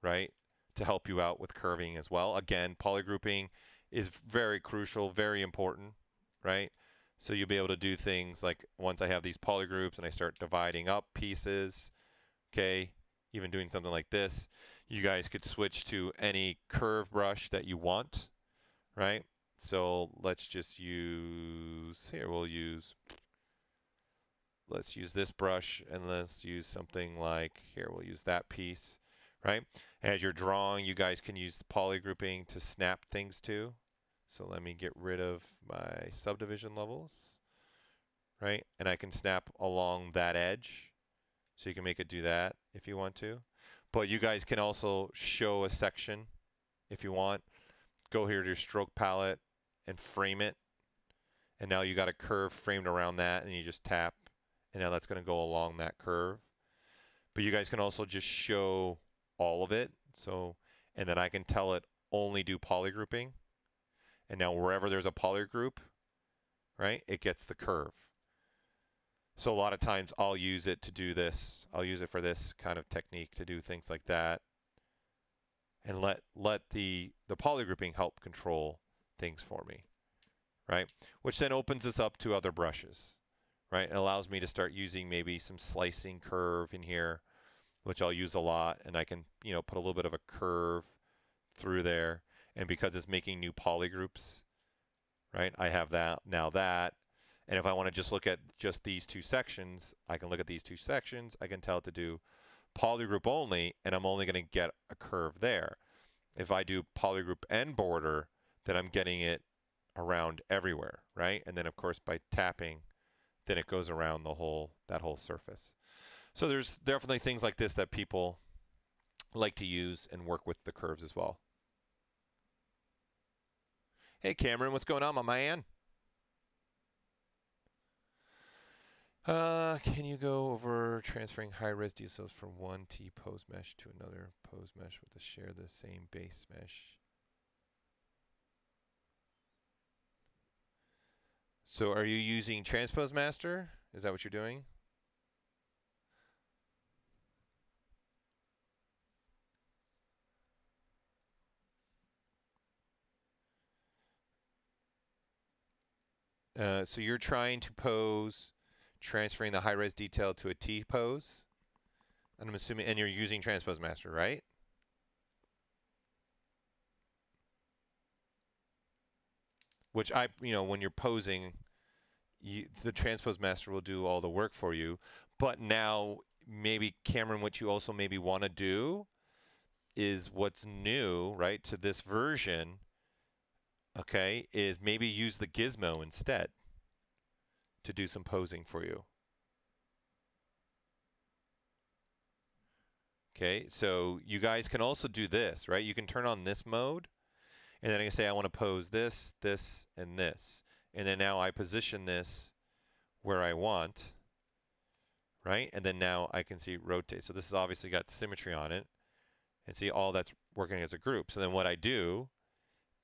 right, to help you out with curving as well. Again, polygrouping is very crucial, very important, right? So you'll be able to do things like, once I have these polygroups and I start dividing up pieces, okay, even doing something like this, you guys could switch to any curve brush that you want, right? So let's just use, here let's use this brush, and let's use something like, here we'll use that piece, right? As you're drawing, you guys can use the polygrouping to snap things to. So let me get rid of my subdivision levels, right? And I can snap along that edge. So you can make it do that if you want to. But you guys can also show a section if you want. Go here to your stroke palette and frame it. And now you got a curve framed around that, and you just tap. And now that's going to go along that curve. But you guys can also just show all of it. So, and then I can tell it only do polygrouping. And now wherever there's a polygroup, right, it gets the curve. So a lot of times I'll use it to do this. I'll use it for this kind of technique to do things like that. And let the polygrouping help control things for me, right? Which then opens us up to other brushes, right? It allows me to start using maybe some slicing curve in here, which I'll use a lot. And I can, you know, put a little bit of a curve through there. And because it's making new polygroups, right, I have that now that. And if I want to just look at just these two sections, I can look at these two sections. I can tell it to do polygroup only, and I'm only going to get a curve there. If I do polygroup and border, then I'm getting it around everywhere, right? And then, of course, by tapping, then it goes around that whole surface. So there's definitely things like this that people like to use and work with the curves as well. Hey, Cameron, what's going on, my man? Can you go over transferring high-res details from one T-pose mesh to another pose mesh with the share the same base mesh? So are you using Transpose Master? Is that what you're doing? So you're trying to pose, transferring the high-res detail to a T-pose. And I'm assuming, and you're using Transpose Master, right? Which when you're posing, the Transpose Master will do all the work for you. But now, maybe, Cameron, what you also maybe want to do is what's new, right, to this version, okay, is maybe use the gizmo instead to do some posing for you. Okay, so you guys can also do this, right? You can turn on this mode, and then I can say I want to pose this, this, and this. And then now I position this where I want, right? And then now I can see rotate. So this has obviously got symmetry on it. And see all that's working as a group. So then what I do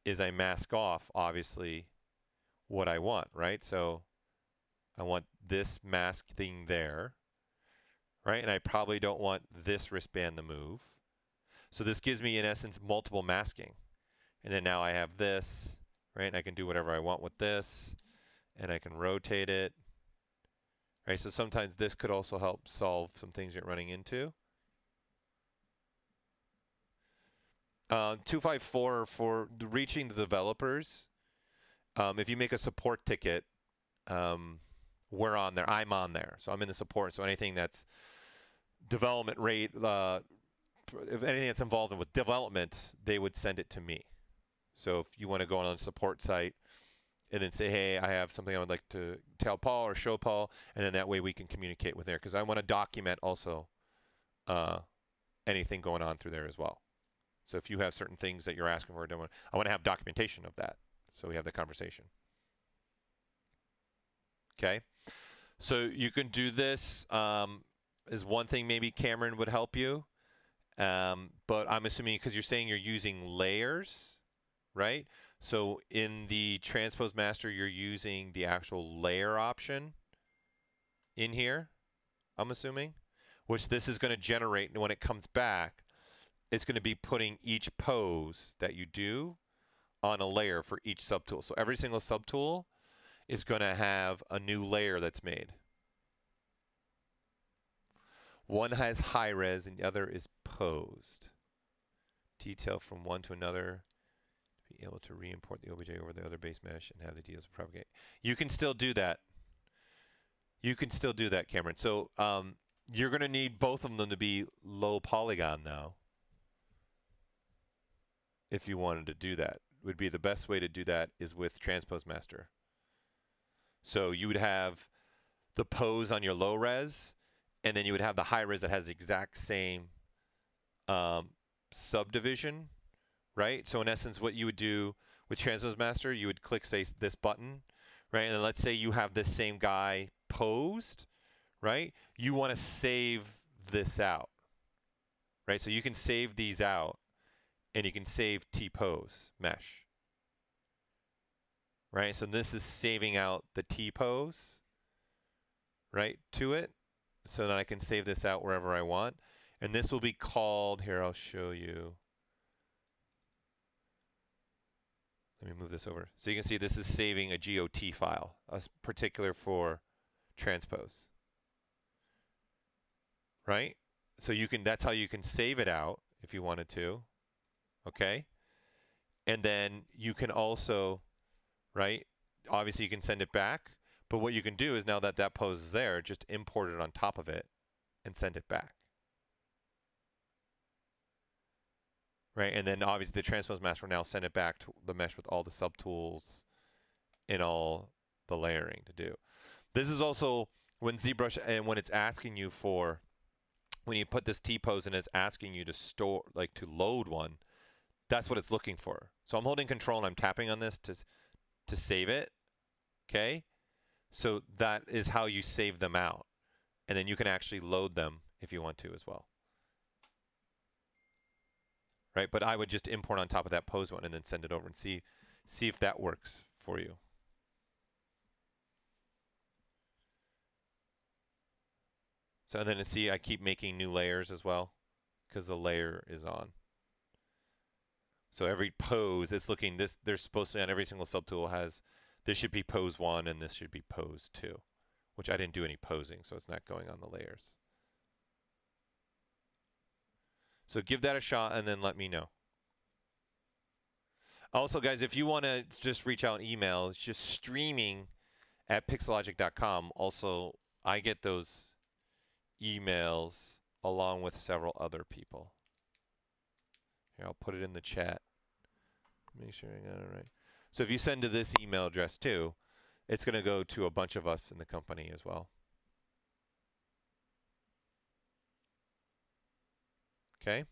is I mask off, obviously, what I want, right? So I want this mask thing there, right? And I probably don't want this wristband to move. So this gives me, in essence, multiple masking. And then now I have this, right? And I can do whatever I want with this. And I can rotate it, right? So sometimes this could also help solve some things you're running into. 254 for reaching the developers. If you make a support ticket, we're on there. I'm on there. So I'm in the support. So anything that's development rate, if anything that's involved with development, they would send it to me. So if you want to go on a support site and then say, hey, I have something I would like to tell Paul or show Paul, and then that way we can communicate with there. Because I want to document also anything going on through there as well. So if you have certain things that you're asking for, I want to have documentation of that. So we have the conversation. Okay. So you can do this is one thing maybe Cameron would help you. But I'm assuming because you're saying you're using layers, right? So in the Transpose Master, you're using the actual layer option in here, I'm assuming, which this is going to generate. And when it comes back, it's going to be putting each pose that you do on a layer for each subtool. So every single subtool is going to have a new layer that's made. One has high res and the other is posed. Detail from one to another. Be able to re-import the OBJ over the other base mesh and have the details propagate. You can still do that. You can still do that, Cameron. So you're going to need both of them to be low polygon now. If you wanted to do that, would be the best way to do that is with Transpose Master. So you would have the pose on your low res, and then you would have the high res that has the exact same subdivision, right? So in essence, what you would do with Transpose Master, you would click, say, this button, right? And then let's say you have this same guy posed, right? You want to save this out, right? So you can save these out. And you can save T-pose mesh, right? So this is saving out the T-pose, right, to it. So that I can save this out wherever I want. And this will be called, here, I'll show you. Let me move this over. So you can see this is saving a GOT file, particular for transpose, right? So you can, that's how you can save it out if you wanted to. Okay, and then you can also, right, obviously you can send it back, but what you can do is now that that pose is there, just import it on top of it and send it back. Right, and then obviously the Transpose Master will now send it back to the mesh with all the subtools and all the layering to do. This is also when ZBrush, and when it's asking you for, when you put this T-pose and it's asking you to store, like to load one, that's what it's looking for. So I'm holding control and I'm tapping on this to save it, okay? So that is how you save them out. And then you can actually load them if you want to as well. Right? But I would just import on top of that pose one and then send it over and see if that works for you. So then see, I keep making new layers as well because the layer is on. So every pose, it's looking this. They're supposed to, on every single subtool has, this should be pose 1 and this should be pose 2, which I didn't do any posing, so it's not going on the layers. So give that a shot and then let me know. Also, guys, if you want to just reach out and email, it's just streaming at pixelogic.com. Also, I get those emails along with several other people. Here, I'll put it in the chat. Make sure I got it right. So if you send to this email address too, it's going to go to a bunch of us in the company as well. Okay?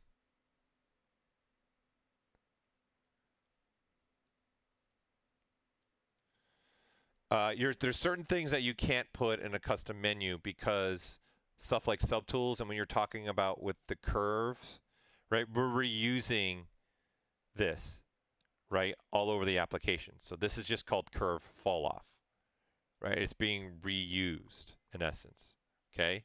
There's certain things that you can't put in a custom menu because stuff like subtools, and when you're talking about with the curves, right, we're reusing this, right, all over the application. So this is just called curve fall off, right? It's being reused in essence, okay?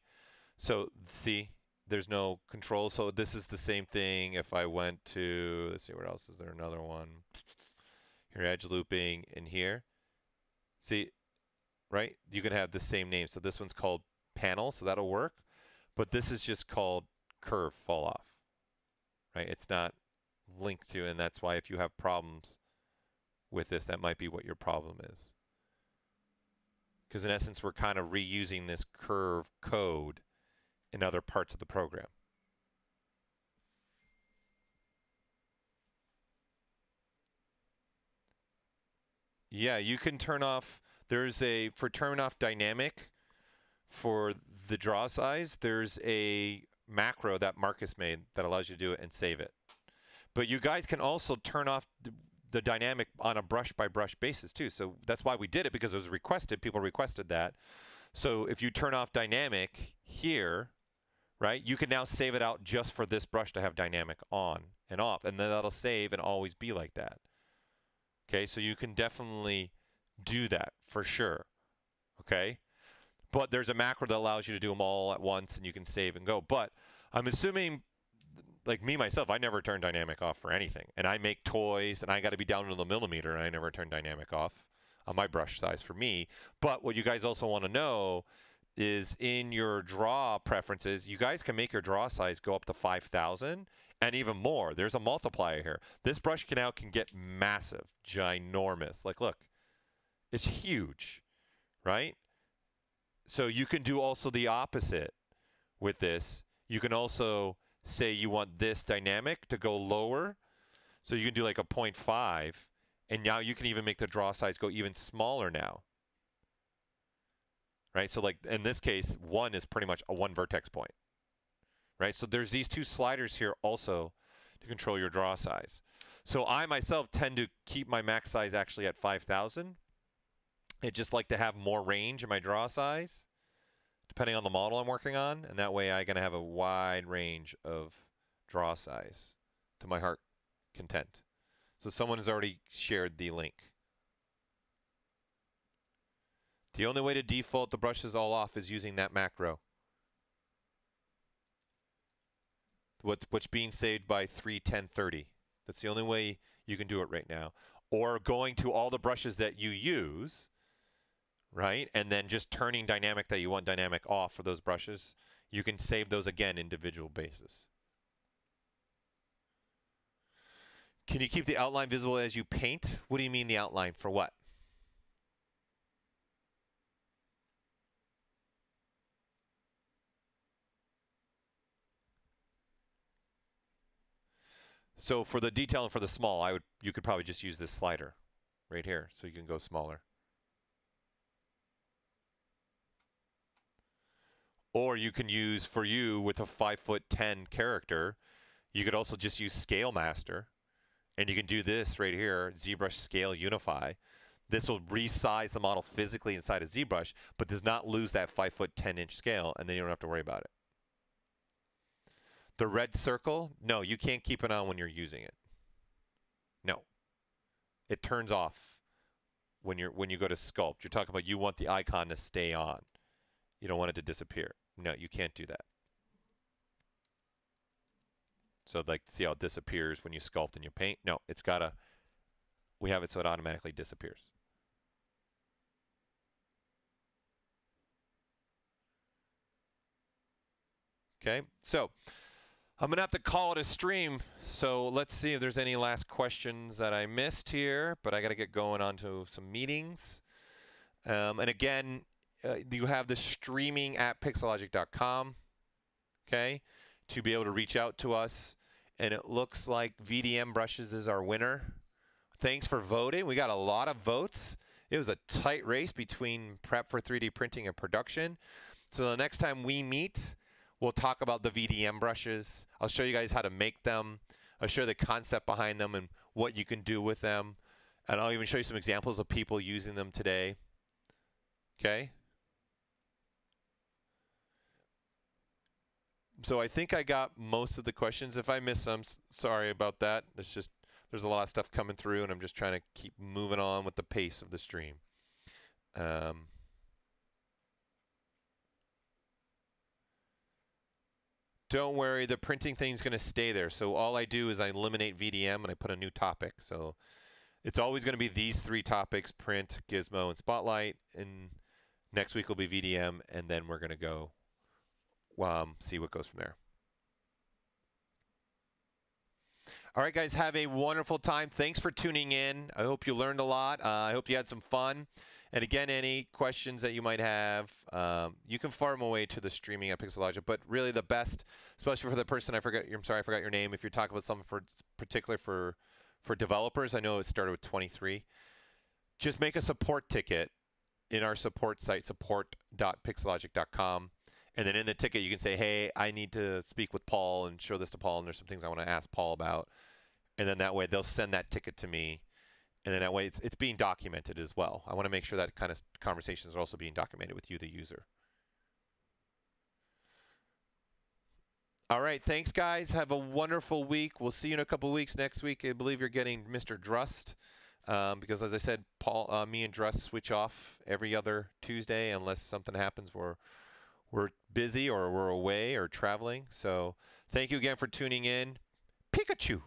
So see, there's no control. So this is the same thing if I went to, let's see, where else is there another one? Here, edge looping in here. See, right? You can have the same name. So this one's called panel, so that'll work. But this is just called curve fall off, right? It's not linked to, and that's why if you have problems with this, that might be what your problem is. Because in essence, we're kind of reusing this curve code in other parts of the program. Yeah, you can turn off, there's a, for turn off dynamic for the draw size, there's a macro that Marcus made that allows you to do it and save it. But you guys can also turn off the dynamic on a brush by brush basis too. So that's why we did it, because it was requested, people requested that. So if you turn off dynamic here, right, you can now save it out just for this brush to have dynamic on and off, and then that'll save and always be like that. Okay, so you can definitely do that for sure. Okay, but there's a macro that allows you to do them all at once and you can save and go. But I'm assuming, like me myself, I never turn dynamic off for anything, and I make toys and I got to be down to the millimeter, and I never turn dynamic off on my brush size for me. But what you guys also want to know is in your draw preferences, you guys can make your draw size go up to 5,000 and even more. There's a multiplier here. This brush can get massive, ginormous. Like, look, it's huge, right? So you can do also the opposite with this. You can also say you want this dynamic to go lower. So you can do like a 0.5, and now you can even make the draw size go even smaller now. Right? So like in this case, 1 is pretty much a 1 vertex point. Right? So there's these two sliders here also to control your draw size. So I myself tend to keep my max size actually at 5,000. I just like to have more range in my draw size, depending on the model I'm working on, and that way I'm going to have a wide range of draw size to my heart content. So someone has already shared the link. The only way to default the brushes all off is using that macro. What's being saved by 3.10.30. That's the only way you can do it right now. Or going to all the brushes that you use, right? And then just turning dynamic that you want dynamic off for those brushes. You can save those again individual basis. Can you keep the outline visible as you paint? What do you mean the outline? For what? So for the detail and for the small, you could probably just use this slider right here, so you can go smaller. Or you can use, for you with a 5'10" character, you could also just use Scale Master, and you can do this right here, ZBrush Scale Unify. This will resize the model physically inside of ZBrush, but does not lose that 5-foot 10-inch scale, and then you don't have to worry about it. The red circle, no, you can't keep it on when you're using it. No. It turns off when you go to sculpt. You're talking about you want the icon to stay on. You don't want it to disappear. No, you can't do that. So like, see how it disappears when you sculpt and you paint? No, it's gotta, we have it so it automatically disappears. Okay, so I'm gonna have to call it a stream. So let's see if there's any last questions that I missed here, but I gotta get going on to some meetings. And again, you have the streaming at pixelogic.com, okay, to be able to reach out to us. And it looks like VDM brushes is our winner. Thanks for voting. We got a lot of votes. It was a tight race between prep for 3D printing and production. So the next time we meet, we'll talk about the VDM brushes. I'll show you guys how to make them. I'll show you the concept behind them and what you can do with them. And I'll even show you some examples of people using them today. Okay? So I think I got most of the questions. If I missed some, sorry about that. It's just, there's a lot of stuff coming through, and I'm just trying to keep moving on with the pace of the stream. Don't worry, the printing thing's going to stay there. So all I do is I eliminate VDM and I put a new topic. So it's always going to be these 3 topics: print, gizmo, and spotlight. And next week will be VDM, and then we're going to go see what goes from there. All right, guys, have a wonderful time. Thanks for tuning in. I hope you learned a lot. I hope you had some fun. And again, any questions that you might have, you can fire them away to the streaming at Pixelogic. But really the best, especially for the person, I'm sorry, I forgot your name. If you're talking about something particular for developers, I know it started with 23. Just make a support ticket in our support site, support.pixelogic.com. And then in the ticket, you can say, hey, I need to speak with Paul and show this to Paul, and there's some things I want to ask Paul about. And then that way, they'll send that ticket to me. And then that way, it's being documented as well. I want to make sure that kind of conversations are also being documented with you, the user. All right, thanks, guys. Have a wonderful week. We'll see you in a couple weeks. Next week, I believe you're getting Mr. Drust. Because as I said, Paul, me and Drust switch off every other Tuesday unless something happens where we're busy or we're away or traveling. So thank you again for tuning in. Pikachu,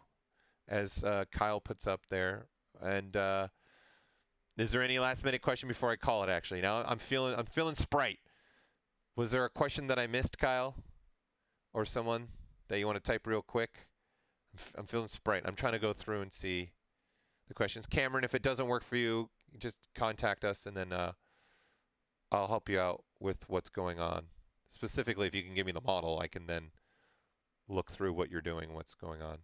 as Kyle puts up there. And is there any last minute question before I call it? Actually, now I'm feeling Sprite. Was there a question that I missed, Kyle, or someone that you want to type real quick? I'm feeling Sprite. I'm trying to go through and see the questions. Cameron, if it doesn't work for you, just contact us, and then I'll help you out with what's going on. Specifically, if you can give me the model, I can then look through what you're doing, what's going on.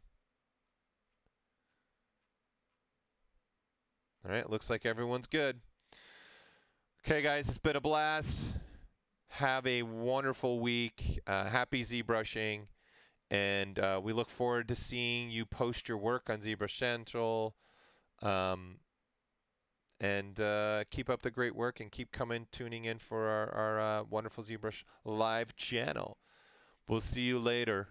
All right, looks like everyone's good. Okay, guys, it's been a blast. Have a wonderful week. Happy ZBrushing. And we look forward to seeing you post your work on ZBrush Central. And keep up the great work and keep tuning in for our wonderful ZBrush live channel. We'll see you later.